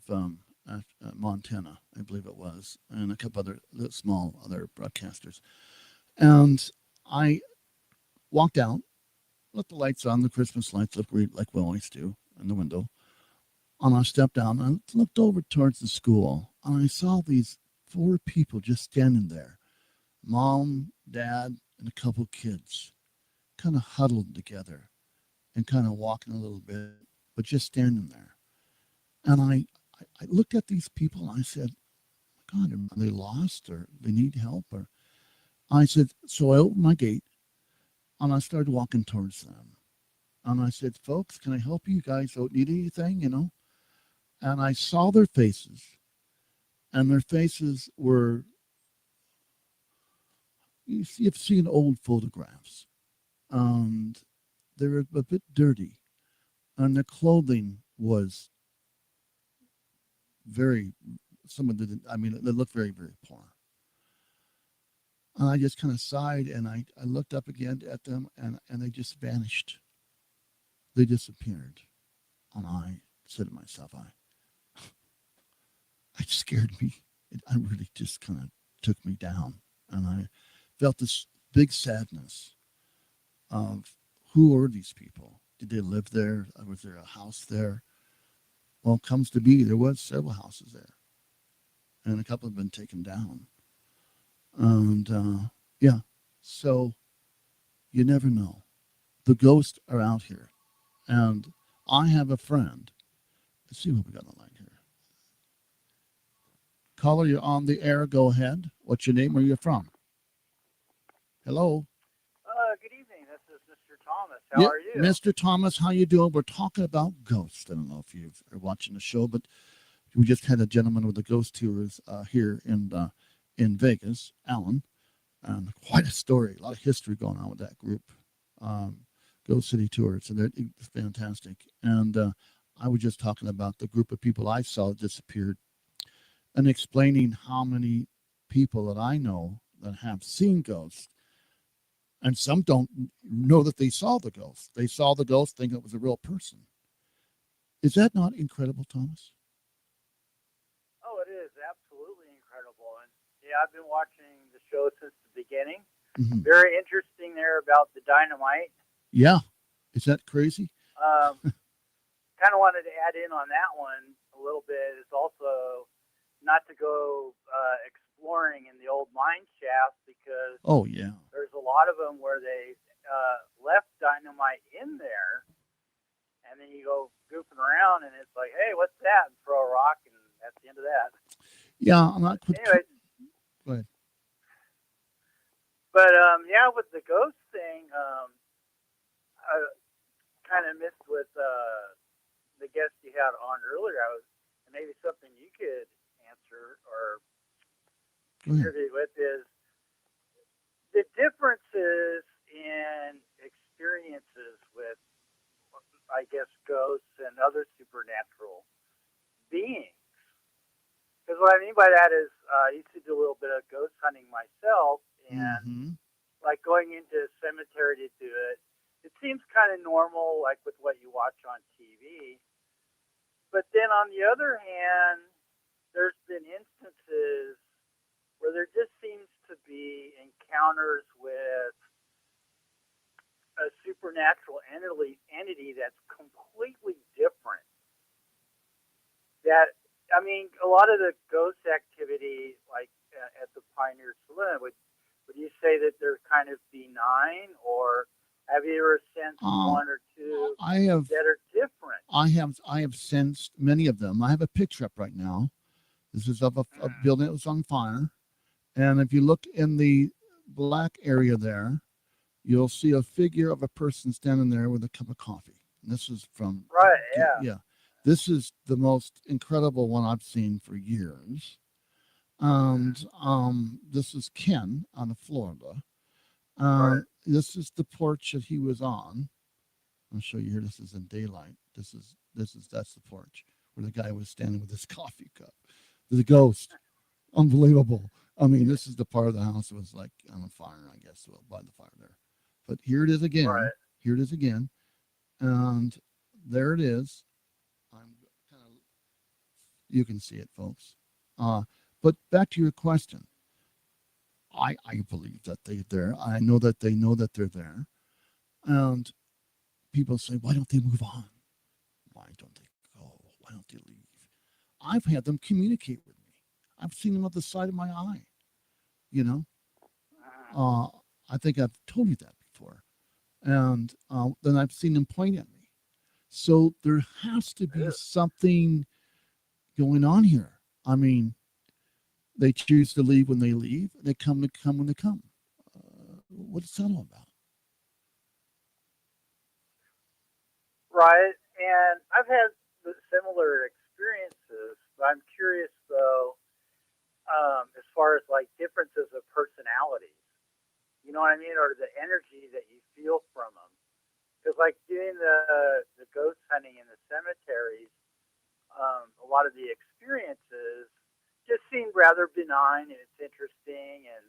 [SPEAKER 4] Montana, I believe it was, and a couple other small other broadcasters. And I walked out, let the lights on, the Christmas lights look like we always do in the window. And I stepped down and I looked over towards the school, and I saw these 4 people just standing there, mom, dad, and a couple kids, kind of huddled together and kind of walking a little bit, but just standing there. And I looked at these people and I said, God, are they lost or they need help? Or I said, so I opened my gate and I started walking towards them. And I said, folks, can I help you? You guys don't need anything, you know? And I saw their faces, and their faces were, you've seen old photographs, and they were a bit dirty, and their clothing was very, some of the, I mean, they looked very, very poor. And I just kind of sighed, and I looked up again at them, and they just vanished. They disappeared. And I said to myself, it scared me. I really just kind of took me down. And I felt this big sadness of who are these people? Did they live there? Was there a house there? Well, it comes to be, there was several houses there. And a couple have been taken down. And yeah, so you never know. The ghosts are out here. And I have a friend. Let's see what we got on the line here. Caller, you're on the air. Go ahead. What's your name? Where are you from? Hello.
[SPEAKER 9] Good evening. This is Mr. Thomas. How are you?
[SPEAKER 4] Mr. Thomas, how you doing? We're talking about ghosts. I don't know if you are watching the show, but we just had a gentleman with the ghost tours here in Vegas, Alan, and quite a story, a lot of history going on with that group, Ghost City Tours, and they're fantastic. And I was just talking about the group of people I saw disappeared, and explaining how many people that I know that have seen ghosts, and some don't know that they saw the ghost. They saw the ghost thinking it was a real person. Is that not incredible, Thomas?
[SPEAKER 9] Oh, it is absolutely incredible. And yeah, I've been watching the show since the beginning.
[SPEAKER 4] Mm-hmm.
[SPEAKER 9] Very interesting there about the dynamite.
[SPEAKER 4] Yeah. Is that crazy?
[SPEAKER 9] Kind of wanted to add in on that one a little bit. Is also not to go exploring in the old mine shafts, because there's a lot of them where they left dynamite in there, and then you go goofing around and it's like, hey, what's that? And throw a rock, and that's the end of that.
[SPEAKER 4] Yeah, I'm not.
[SPEAKER 9] Anyway,
[SPEAKER 4] go ahead.
[SPEAKER 9] But yeah, with the ghost thing, I kind of missed with the guest you had on earlier. And maybe something you could answer or contribute with is the differences in experiences with, I guess, ghosts and other supernatural beings. Because what I mean by that is I used to do a little bit of ghost hunting myself, and like going into a cemetery to do it, it seems kind of normal, like with what you watch on TV. But then on the other hand, there's been instances where there just seems to be encounters with a supernatural entity that's completely different. That, I mean, a lot of the ghost activity, like at the Pioneer Saloon, would you say that they're kind of benign, or have you ever sensed one or two that are different?
[SPEAKER 4] I have sensed many of them. I have a picture up right now. This is of a building that was on fire. And if you look in the black area there, you'll see a figure of a person standing there with a cup of coffee. And this is from...
[SPEAKER 9] Right, yeah.
[SPEAKER 4] Yeah. This is the most incredible one I've seen for years. And this is Ken out of Florida.
[SPEAKER 9] Right.
[SPEAKER 4] This is the porch that he was on. I'll show you here. This is in daylight. That's the porch where the guy was standing with his coffee cup. The ghost. Unbelievable. I mean, this is the part of the house that was like on fire, I guess, well, by the fire there. But here it is again.
[SPEAKER 9] Right.
[SPEAKER 4] Here it is again. And there it is. I'm kind of, you can see it, folks. But back to your question. I believe that they're there. I know that they know that they're there. And people say, why don't they move on? Why don't they go? Why don't they leave? I've had them communicate with me. I've seen them at the side of my eye. You know, I think I've told you that before. And then I've seen them point at me. So there has to be something going on here. I mean, they choose to leave when they leave, and they come when they come. What's that all about?
[SPEAKER 9] Right. And I've had similar experiences. But I'm curious, though, as far as like differences of personalities. You know what I mean? Or the energy that you feel from them. Because like doing the ghost hunting in the cemeteries, a lot of the experiences just seemed rather benign, and it's interesting, and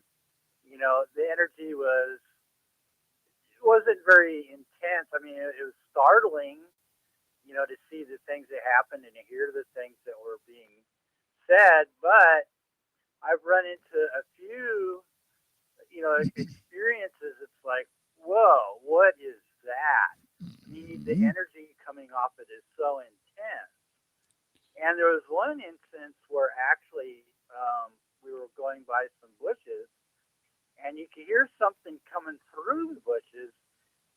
[SPEAKER 9] you know the energy wasn't very intense. I mean, it was startling, you know, to see the things that happened and to hear the things that were being said. But I've run into a few, you know, experiences. It's like, whoa, what is that? I mean, the energy coming off it is so intense. And there was one instance where actually we were going by some bushes, and you could hear something coming through the bushes,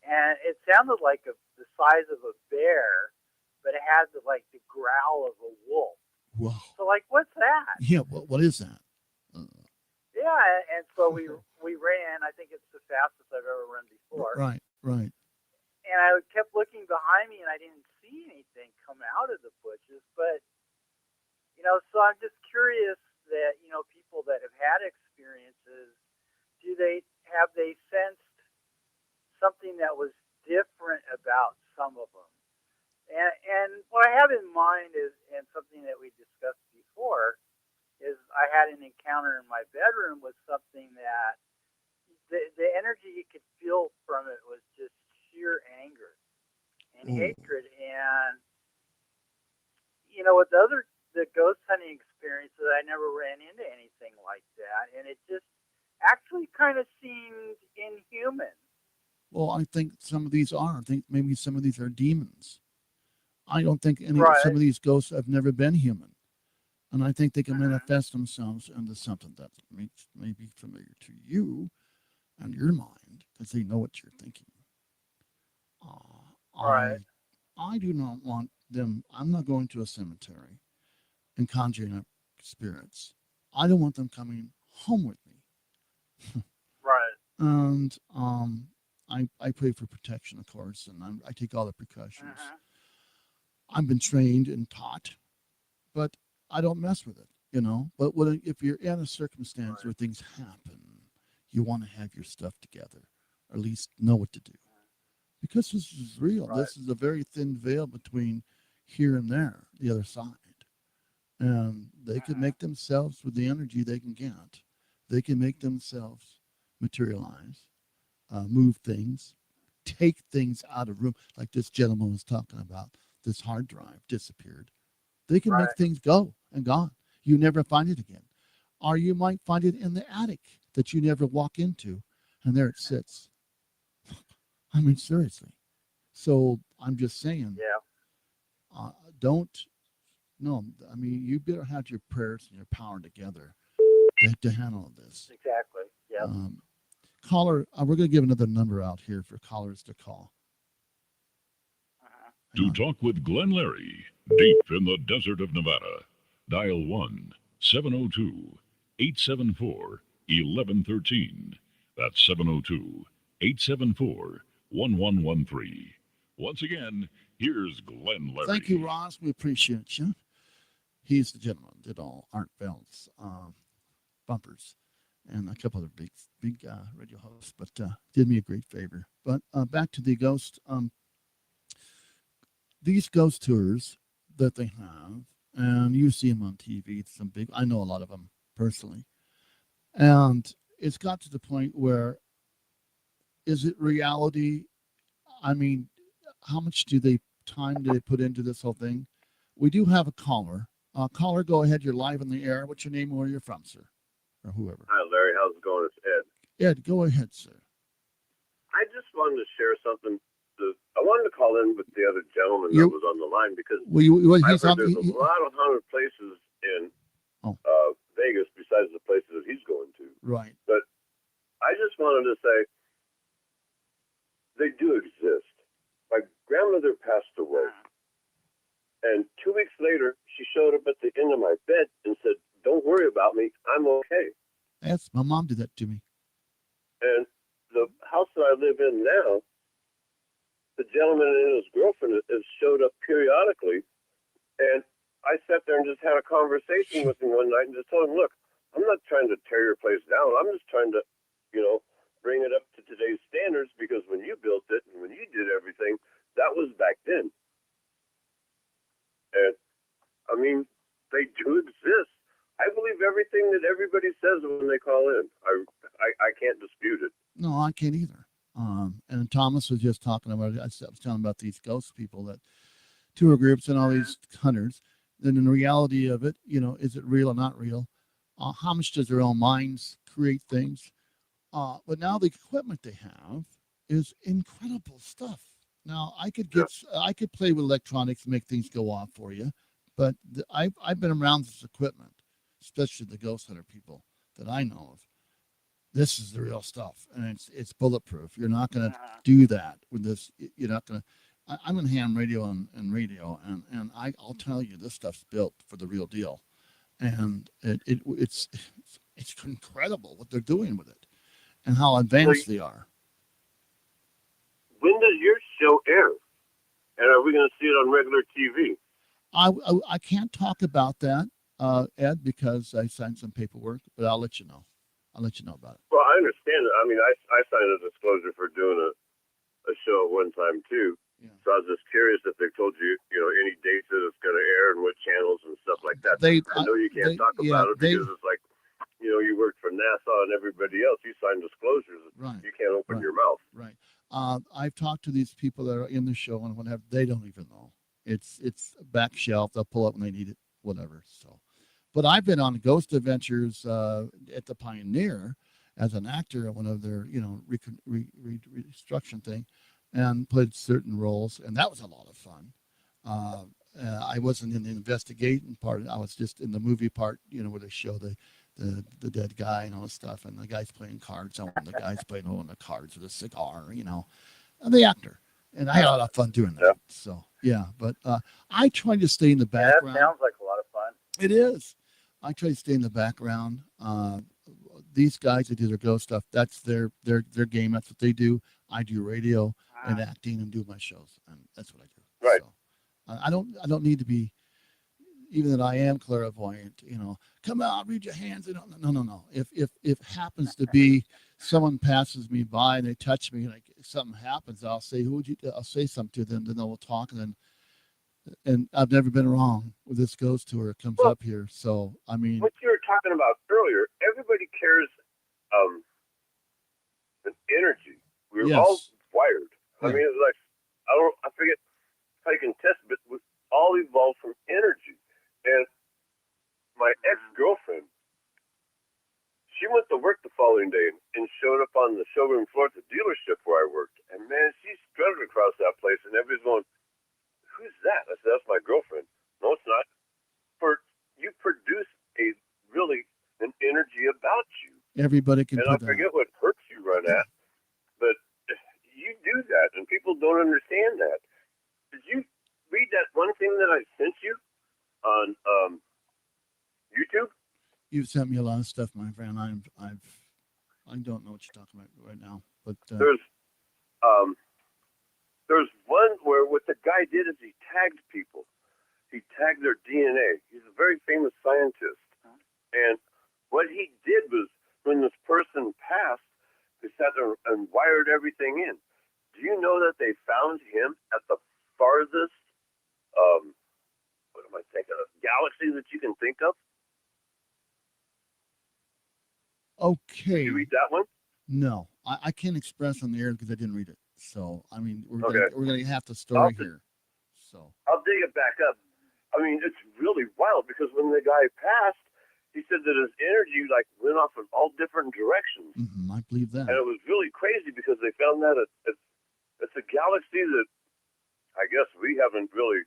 [SPEAKER 9] and it sounded like the size of a bear, but it had the growl of a wolf.
[SPEAKER 4] Whoa.
[SPEAKER 9] So, like, what's that?
[SPEAKER 4] Yeah, what is that?
[SPEAKER 9] Yeah, and so we ran. I think it's the fastest I've ever run before.
[SPEAKER 4] Right.
[SPEAKER 9] And I kept looking behind me, and I didn't see anything come out of the bushes. But, you know, so I'm just curious that, you know, people that have had experiences, have they sensed something that was different about some of them? And what I have in mind is, and something that we discussed before, is I had an encounter in my bedroom with something that the energy you could feel from it was just sheer anger and hatred. And, you know, with the ghost hunting experiences, I never ran into anything like that. And it just actually kind of seemed inhuman.
[SPEAKER 4] Well, I think some of these are. I think maybe some of these are demons. I don't think some of these ghosts have never been human. And I think they can manifest themselves into something that may be familiar to you and your mind, because they know what you're thinking. I do not want them. I'm not going to a cemetery and conjuring up spirits. I don't want them coming home with me.
[SPEAKER 9] Right.
[SPEAKER 4] And I pray for protection, of course, and I take all the precautions. I've been trained and taught, but I don't mess with it, you know. But if you're in a circumstance where things happen, you want to have your stuff together, or at least know what to do. Because this is real. Right. This is a very thin veil between here and there, the other side. And they can make themselves, with the energy they can get, they can make themselves materialize, move things, take things out of room. Like this gentleman was talking about, this hard drive disappeared. They can make things go and gone. You never find it again. Or you might find it in the attic that you never walk into, and there it sits. I mean, seriously. So I'm just saying, I mean, you better have your prayers and your power together to handle this.
[SPEAKER 9] Exactly. Yeah.
[SPEAKER 4] Caller, we're going to give another number out here for callers to call.
[SPEAKER 10] To talk with Glenn Larry, deep in the desert of Nevada, dial 1-702-874-1113. That's 702-874-1113. Once again, here's Glenn Larry.
[SPEAKER 4] Thank you, Ross. We appreciate you. He's the gentleman that did all Art Bell's bumpers and a couple other big radio hosts, but did me a great favor. But back to the ghost. These ghost tours that they have, and you see them on TV. Some big. I know a lot of them personally. And it's got to the point where, is it reality? I mean, how much time do they put into this whole thing? We do have a caller. Caller, go ahead. You're live in the air. What's your name and where you're from, sir? Or whoever.
[SPEAKER 11] Hi, Larry. How's it going? It's Ed.
[SPEAKER 4] Ed, go ahead, sir.
[SPEAKER 11] I just wanted to share something. I wanted to call in with the other gentleman that was on the line because I've heard there's a lot of haunted places in Vegas besides the places that he's going to.
[SPEAKER 4] Right.
[SPEAKER 11] But I just wanted to say they do exist. My grandmother passed away. And 2 weeks later, she showed up at the end of my bed and said, "Don't worry about me. I'm okay."
[SPEAKER 4] Yes, my mom did that to me.
[SPEAKER 11] And the house that I live in now, the gentleman and his girlfriend has showed up periodically. And I sat there and just had a conversation with him one night and just told him, "Look, I'm not trying to tear your place down. I'm just trying to, bring it up to today's standards because when you built it and when you did everything, that was back then." And I mean, they do exist. I believe everything that everybody says when they call in. I can't dispute it.
[SPEAKER 4] No, I can't either. And Thomas was just talking about it. I was telling about these ghost people, that tour groups and all these hunters. Then in the reality of it, is it real or not real? How much does their own minds create things? But now the equipment they have is incredible stuff. Now I could play with electronics and make things go off for you, but I've been around this equipment, especially the ghost hunter people that I know of. This is the real stuff, and it's bulletproof. You're not going to do that with this. You're not going to. I'm in ham radio and radio, and I'll tell you, this stuff's built for the real deal, and it's incredible what they're doing with it, and how advanced they are.
[SPEAKER 11] When does your show air? And are we going to see it on regular TV?
[SPEAKER 4] I can't talk about that, Ed, because I signed some paperwork, but I'll let you know. I'll let you know about it.
[SPEAKER 11] Well, I understand it. I mean, I signed a disclosure for doing a show at one time, too. Yeah. So I was just curious if they told you, any dates that it's going to air and what channels and stuff like that. I know you can't talk about it because it's like, you worked for NASA and everybody else. You signed disclosures.
[SPEAKER 4] Right.
[SPEAKER 11] You can't open your mouth.
[SPEAKER 4] Right. I've talked to these people that are in the show and whatever. They don't even know. It's back shelf. They'll pull up when they need it, whatever. So, but I've been on Ghost Adventures at the Pioneer as an actor at one of their, reconstruction thing, and played certain roles, and that was a lot of fun. I wasn't in the investigating part. I was just in the movie part, where they show the dead guy and all this stuff, and the guy's playing cards, and the guy's playing on the cards with a cigar, and the actor. And I had a lot of fun doing that. Yeah. So, yeah, but I try to stay in the background.
[SPEAKER 9] That sounds like a lot of fun.
[SPEAKER 4] It is. I try to stay in the background. These guys that do their ghost stuff, that's their game. That's what they do. I do radio and acting and do my shows, and that's what I do.
[SPEAKER 11] Right.
[SPEAKER 4] So, I don't need to be, even that I am clairvoyant, come out, read your hands. No. If it happens to be someone passes me by and they touch me, like something happens, I'll say, I'll say something to them, then they'll talk, and I've never been wrong with this ghost tour. It comes up here. So, I mean,
[SPEAKER 11] what you were talking about earlier, everybody carries an energy. We're all wired.
[SPEAKER 4] Yeah.
[SPEAKER 11] I mean, it's like, I forget how you can test it, but we all evolved from energy. And my ex-girlfriend, she went to work the following day and showed up on the showroom floor at the dealership where I worked. And man, she strutted across that place, and everybody's going, "Who's that?" I said, "That's my girlfriend." "No, it's not." You produce an energy about you.
[SPEAKER 4] Everybody can.
[SPEAKER 11] And I forget what hertz you run at, but you do that, and people don't understand that. Did you read that one thing that I sent you on YouTube?
[SPEAKER 4] You've sent me a lot of stuff, my friend. I don't know what you're talking about right now, but
[SPEAKER 11] there's one where what the guy did is he tagged people. He tagged their DNA. He's a very famous scientist, and what he did was when this person passed, they sat there and wired everything in. Do you know that they found him at the farthest, what am I thinking of, galaxy that you can think of?
[SPEAKER 4] Okay.
[SPEAKER 11] Did you read that one?
[SPEAKER 4] No, I can't express on the air because I didn't read it. So I mean, we're
[SPEAKER 11] Okay.
[SPEAKER 4] gonna have the story
[SPEAKER 11] I'll-
[SPEAKER 4] here. So
[SPEAKER 11] I'll dig it back up. I mean, it's really wild because when the guy passed, he said that his energy like went off in all different directions,
[SPEAKER 4] I believe that.
[SPEAKER 11] and it was really crazy because they found that it's a galaxy that I guess we haven't really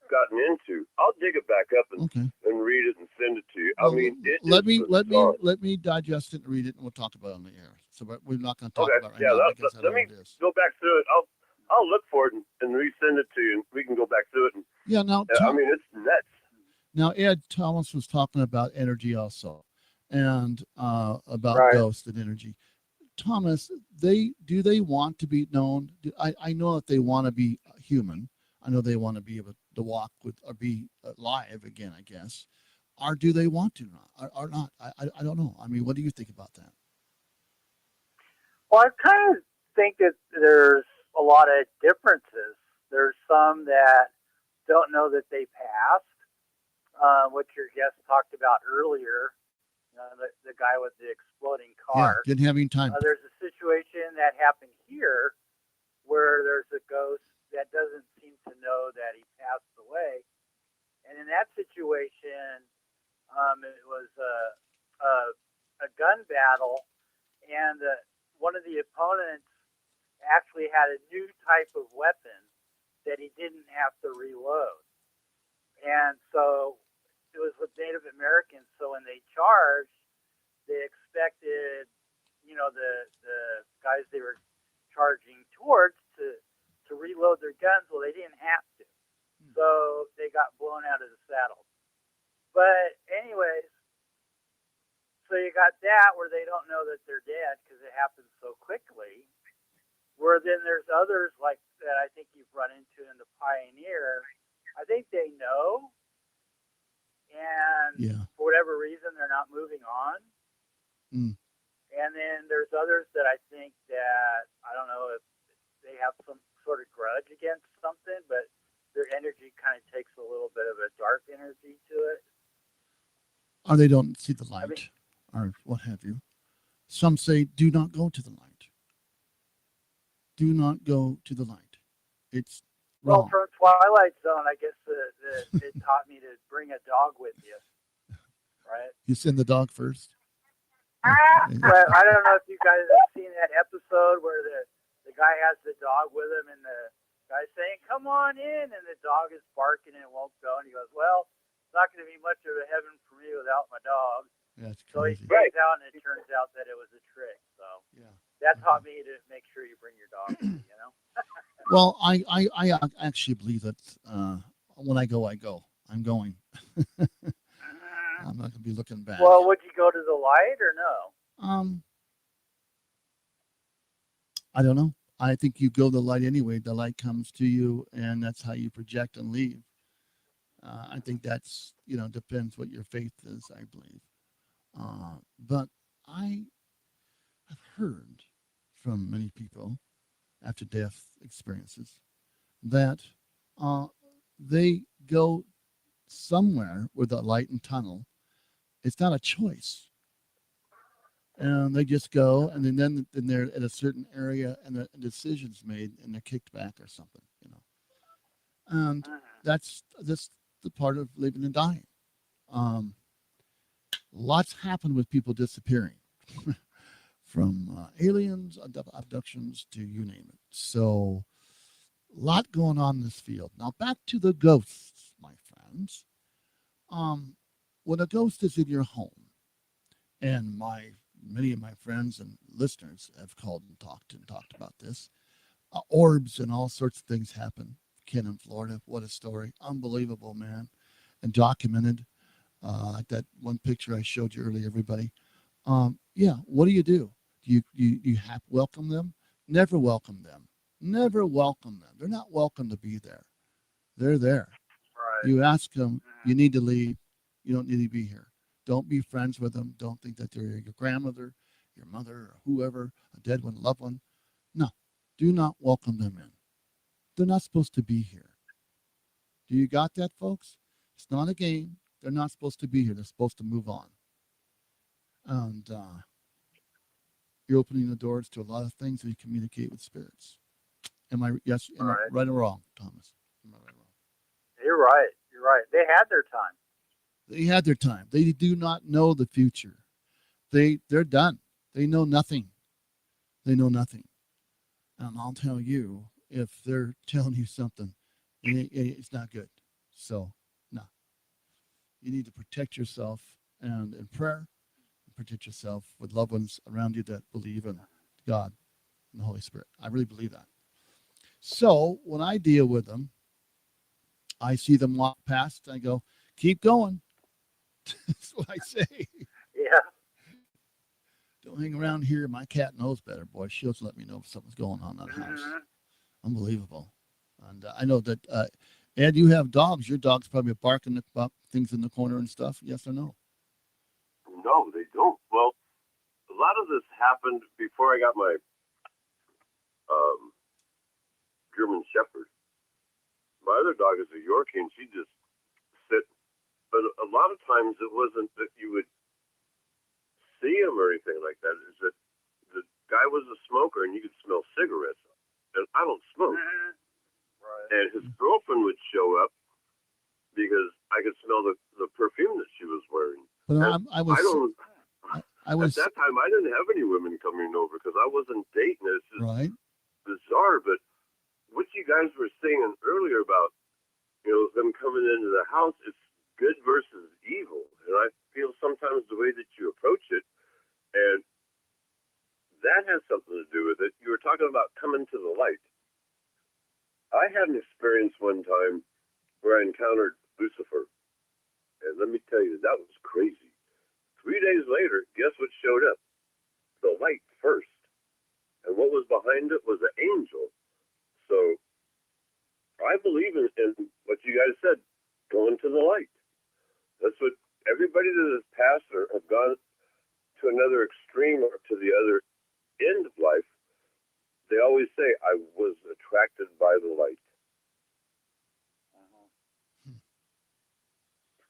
[SPEAKER 11] gotten into. I'll dig it back up and,
[SPEAKER 4] Okay.
[SPEAKER 11] and read it and send it to you.
[SPEAKER 4] Well,
[SPEAKER 11] I mean,
[SPEAKER 4] let me
[SPEAKER 11] bizarre.
[SPEAKER 4] let me digest it and read it, and we'll talk about it on the air. So we're not going to talk
[SPEAKER 11] Okay,
[SPEAKER 4] about it right
[SPEAKER 11] yeah,
[SPEAKER 4] now because I
[SPEAKER 11] let
[SPEAKER 4] don't know
[SPEAKER 11] me
[SPEAKER 4] what it is.
[SPEAKER 11] go back through it. I'll look for it and resend it to you, and we can go back through it. And,
[SPEAKER 4] Yeah. Now,
[SPEAKER 11] I mean, it's nuts.
[SPEAKER 4] now Ed Thomas was talking about energy also, and about
[SPEAKER 11] Right.
[SPEAKER 4] ghost and energy. Thomas, they want to be known? I know that they want to be human. I know they want to be able to walk with or be alive again, I guess. Or do they want to or not? I don't know. I mean, what do you think about that?
[SPEAKER 9] Well, I kind of think that there's a lot of differences. There's some that don't know that they passed, what your guest talked about earlier, the guy with the exploding car.
[SPEAKER 4] Yeah, didn't have any time.
[SPEAKER 9] There's a situation that happened here where there's a ghost that doesn't seem to know that he passed away. And in that situation, it was a gun battle, and one of the opponents actually had a new type of weapon that he didn't have to reload. And so it was with Native Americans. So when they charged, they expected, the guys they were charging towards to reload their guns. Well, they didn't have to. So they got blown out of the saddle. But anyways, so you got that where they don't know that they're dead because it happens so quickly. Where then there's others like that I think you've run into in the Pioneer. I think they know, and for whatever reason they're not moving on. And then there's others that I think that I don't know if they have some sort of grudge against something, but their energy kind of takes a little bit of a dark energy to it.
[SPEAKER 4] Or they don't see the light, or what have you. Some say, do not go to the light. Do not go to the light. It's wrong.
[SPEAKER 9] Well, from Twilight Zone, I guess it taught me to bring a dog with you, right?
[SPEAKER 4] You send the dog first.
[SPEAKER 9] But I don't know if you guys have seen that episode where the guy has the dog with him, and the guy's saying, "Come on in," and the dog is barking and it won't go, and he goes, "Well, it's not going to be much of a heaven for me without my dog."
[SPEAKER 4] That's
[SPEAKER 9] so he
[SPEAKER 4] crazy.
[SPEAKER 9] stays out, and it turns out that it was a trick. So that taught me to make sure you bring your dog with you,
[SPEAKER 4] Well, I actually believe that when I go, I'm going. I'm not going to be looking back.
[SPEAKER 9] Well, would you go to the light or no?
[SPEAKER 4] I don't know. I think you go to the light anyway. The light comes to you, and that's how you project and leave. I think that's, depends what your faith is, I believe. But I have heard from many people after death experiences that they go somewhere with a light and tunnel. It's not a choice. And they just go, and then they're at a certain area, and the decision's made, and they're kicked back or something, And that's the part of living and dying. Lots happen with people disappearing, from aliens, abductions to you name it. So, a lot going on in this field. Now, back to the ghosts, my friends. When a ghost is in your home, and many of my friends and listeners have called and talked about this, orbs and all sorts of things happen. Ken in Florida, what a story. Unbelievable, man. And documented, like that one picture I showed you earlier, everybody. What do? Do you welcome them? Never welcome them. Never welcome them. They're not welcome to be there. They're there.
[SPEAKER 9] Right.
[SPEAKER 4] You ask them, you need to leave. You don't need to be here. Don't be friends with them. Don't think that they're your grandmother, your mother, or whoever, a dead one, loved one. No, do not welcome them in. They're not supposed to be here. Do you got that, folks? It's not a game. They're not supposed to be here. They're supposed to move on. And you're opening the doors to a lot of things that you communicate with spirits. Am I right or wrong, Thomas? Am I right or wrong?
[SPEAKER 9] You're right. You're right. They had their time.
[SPEAKER 4] They had their time. They do not know the future. They're done. They know nothing. They know nothing. And I'll tell you, if they're telling you something, it's not good. So, no. You need to protect yourself and in prayer, protect yourself with loved ones around you that believe in God and the Holy Spirit. I really believe that. So when I deal with them, I see them walk past. I go, keep going. That's what I say.
[SPEAKER 9] Yeah.
[SPEAKER 4] Don't hang around here. My cat knows better, boy. She'll just let me know if something's going on in that house. Unbelievable. And I know that, Ed, you have dogs. Your dog's probably barking about things in the corner and stuff. Yes or no?
[SPEAKER 11] No, they don't. Well, a lot of this happened before I got my German Shepherd. My other dog is a Yorkie, and she just sit. But a lot of times it wasn't that you would see him or anything like that. It's that the guy was a smoker, and you could smell cigarettes. And I don't smoke.
[SPEAKER 9] Right.
[SPEAKER 11] And his girlfriend would show up because I could smell the perfume that she was wearing.
[SPEAKER 4] But
[SPEAKER 11] At that time, I didn't have any women coming over because I wasn't dating. It's just
[SPEAKER 4] right.
[SPEAKER 11] bizarre. But what you guys were saying earlier about, them coming into the house, it's good versus evil. And I feel sometimes the way that you approach it, and that has something to do with it. You were talking about coming to the light. I had an experience one time where I encountered Lucifer. And let me tell you, that was crazy. 3 days later, guess what showed up? The light first. And what was behind it was an angel. So I believe in what you guys said, going to the light. That's what everybody that has passed or have gone to another extreme or to the other end of life, they always say, I was attracted by the light.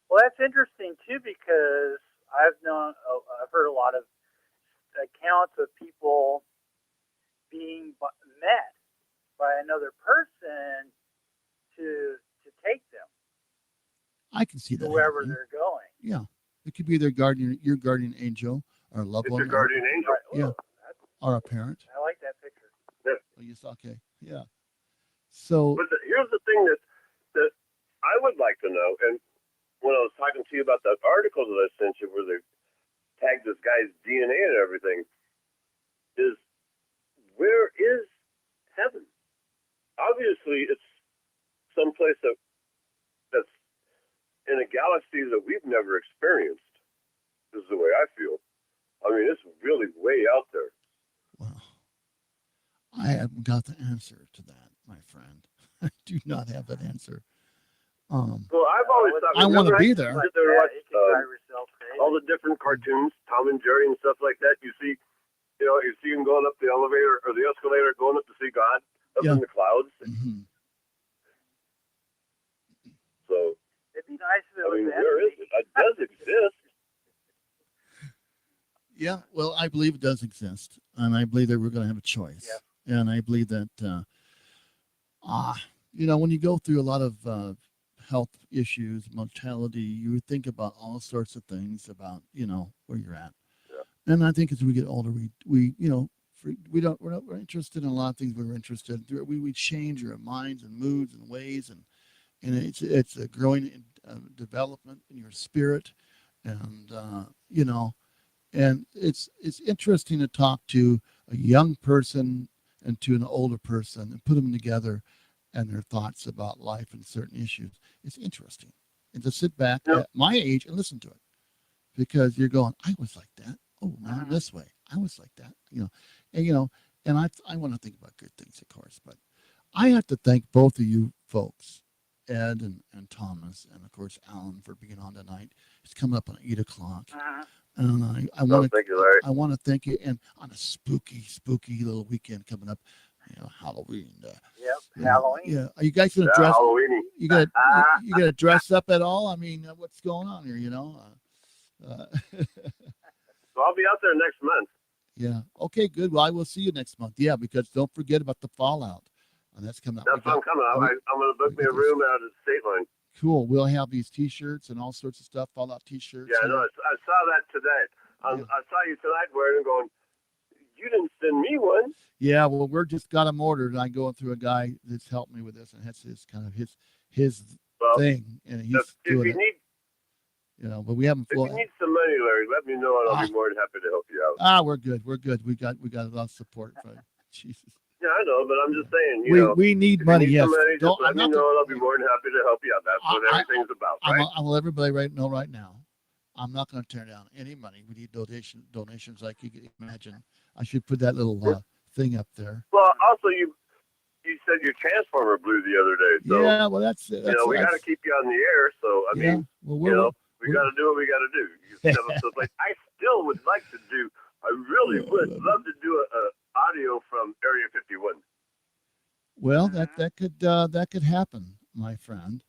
[SPEAKER 9] Well, that's interesting too, because I've heard a lot of accounts of people being met by another person to take them.
[SPEAKER 4] I can see that.
[SPEAKER 9] Wherever
[SPEAKER 4] happening.
[SPEAKER 9] they're going.
[SPEAKER 4] Yeah. It could be their guardian, your guardian angel, or a loved one.
[SPEAKER 11] Your guardian angel.
[SPEAKER 4] Yeah. Or a parent.
[SPEAKER 9] I like that picture.
[SPEAKER 11] Yeah.
[SPEAKER 4] Oh, yes, okay. Yeah. So.
[SPEAKER 11] But here's the thing that I would like to know, and when I was talking to you about that article that I sent you where they tagged this guy's DNA and everything, is where is heaven? Obviously, it's someplace that's in a galaxy that we've never experienced. This is the way I feel. I mean, it's really way out there.
[SPEAKER 4] Well, I haven't got the answer to that, my friend. I do not have that answer.
[SPEAKER 11] Well, I've always thought
[SPEAKER 4] I want to be there.
[SPEAKER 11] All the different cartoons, Tom and Jerry and stuff like that. You see him going up the elevator or the escalator, going up to see God up in the clouds.
[SPEAKER 4] Mm-hmm.
[SPEAKER 11] So
[SPEAKER 9] it'd be nice if it was
[SPEAKER 11] where is it? It does exist.
[SPEAKER 4] Yeah, well, I believe it does exist, and I believe that we're going to have a choice. Yeah. And I believe that, when you go through a lot of health issues, mortality, you think about all sorts of things about, where you're at. Yeah. And I think as we get older, we're interested in a lot of things we were interested in. We change our minds and moods and ways, and it's a growing development in your spirit, and and it's interesting to talk to a young person and to an older person and put them together and their thoughts about life and certain issues. It's interesting. And to sit back at my age and listen to it, because you're going, I was like that. Oh, now I'm this way. I was like that, and I want to think about good things, of course, but I have to thank both of you folks, Ed and Thomas, and of course, Alan, for being on tonight. It's coming up on 8:00. And I want to thank you, and on a spooky little weekend coming up, Halloween.
[SPEAKER 9] Halloween.
[SPEAKER 4] Yeah, are you guys gonna dress?
[SPEAKER 11] Halloween.
[SPEAKER 4] You gotta dress up at all? I mean, what's going on here?
[SPEAKER 11] So I'll be out there next month.
[SPEAKER 4] Yeah. Okay, good. Well, I will see you next month. Yeah, because don't forget about the fallout. That's coming out.
[SPEAKER 11] That's when I'm coming. I'm going to book me a room out at State Line.
[SPEAKER 4] Cool. We'll have these T-shirts and all sorts of stuff, Fallout T-shirts.
[SPEAKER 11] Yeah, no, I saw that today. I saw you tonight wearing it going, you didn't send me one.
[SPEAKER 4] Yeah, well, we're just got them ordered, and I'm going through a guy that's helped me with this, and that's his kind of his thing, and he's doing it. But we haven't.
[SPEAKER 11] If you need some money, Larry, let me know, and I'll be more than happy to help you out.
[SPEAKER 4] We're good. We're good. We got a lot of support. Jesus.
[SPEAKER 11] Yeah, I know, but I'm just saying,
[SPEAKER 4] we need money. Yes.
[SPEAKER 11] Money, just let me know, and I'll be more than happy to help you out. That's what everything's about, right?
[SPEAKER 4] I'll let everybody know right now. I'm not going to turn down any money. We need donations like you can imagine. I should put that little thing up there.
[SPEAKER 11] Well, also you said your transformer blew the other day. So,
[SPEAKER 4] yeah, well, that's
[SPEAKER 11] we got to keep you on the air. So I mean, we got to do what we got to do. So like, I still would like to do. I really would love to do a audio from Area 51.
[SPEAKER 4] Well, that could happen, my friend.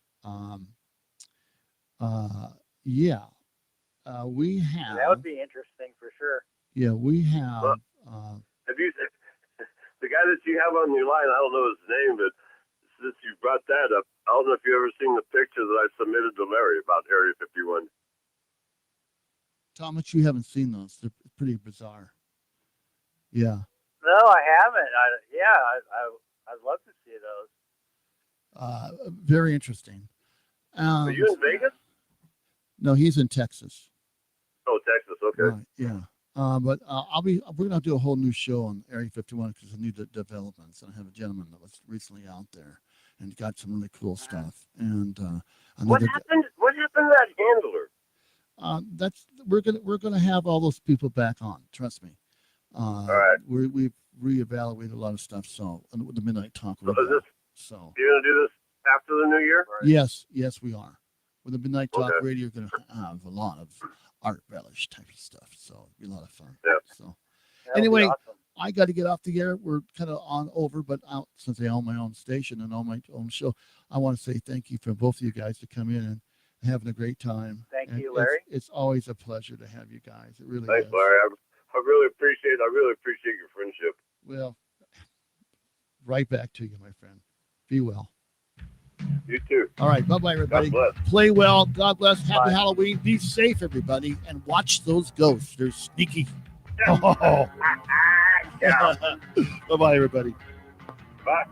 [SPEAKER 4] Yeah. We have.
[SPEAKER 9] That would be interesting for sure.
[SPEAKER 4] Yeah, we have.
[SPEAKER 11] Have you the guy that you have on your line? I don't know his name, but since you brought that up, I don't know if you ever seen the picture that I submitted to Larry about Area 51.
[SPEAKER 4] Thomas, you haven't seen those. They're pretty bizarre. Yeah.
[SPEAKER 9] No, I haven't. I'd love to see those.
[SPEAKER 4] Very interesting.
[SPEAKER 11] Are you in Vegas?
[SPEAKER 4] No, he's in Texas.
[SPEAKER 11] Oh, Texas. Okay.
[SPEAKER 4] Right, yeah. But we're gonna do a whole new show on Area 51 because of new developments, and I have a gentleman that was recently out there and got some really cool stuff. And
[SPEAKER 11] what happened? What happened to that handler?
[SPEAKER 4] We're gonna have all those people back on. Trust me.
[SPEAKER 11] All right.
[SPEAKER 4] We've reevaluated a lot of stuff. So the Midnight Talk.
[SPEAKER 11] So you're gonna do this after the new year?
[SPEAKER 4] Yes, we are. With the Midnight Talk Radio, you're gonna have a lot of art relish type of stuff. So it'll be a lot of fun.
[SPEAKER 11] Yeah.
[SPEAKER 4] So anyway, awesome. I got to get off the air. We're kind of on over, but out since I own my own station and own my own show, I want to say thank you for both of you guys to come in and having a great time.
[SPEAKER 9] Thank you, Larry.
[SPEAKER 4] It's always a pleasure to have you guys. It really
[SPEAKER 11] Thanks,
[SPEAKER 4] is.
[SPEAKER 11] Larry. I really appreciate your friendship.
[SPEAKER 4] Well, right back to you, my friend. Be well.
[SPEAKER 11] You too.
[SPEAKER 4] All right. Bye-bye, everybody.
[SPEAKER 11] God bless.
[SPEAKER 4] Play well. God bless. Happy Halloween. Be safe, everybody. And watch those ghosts. They're sneaky. Oh. Bye-bye, everybody.
[SPEAKER 11] Bye.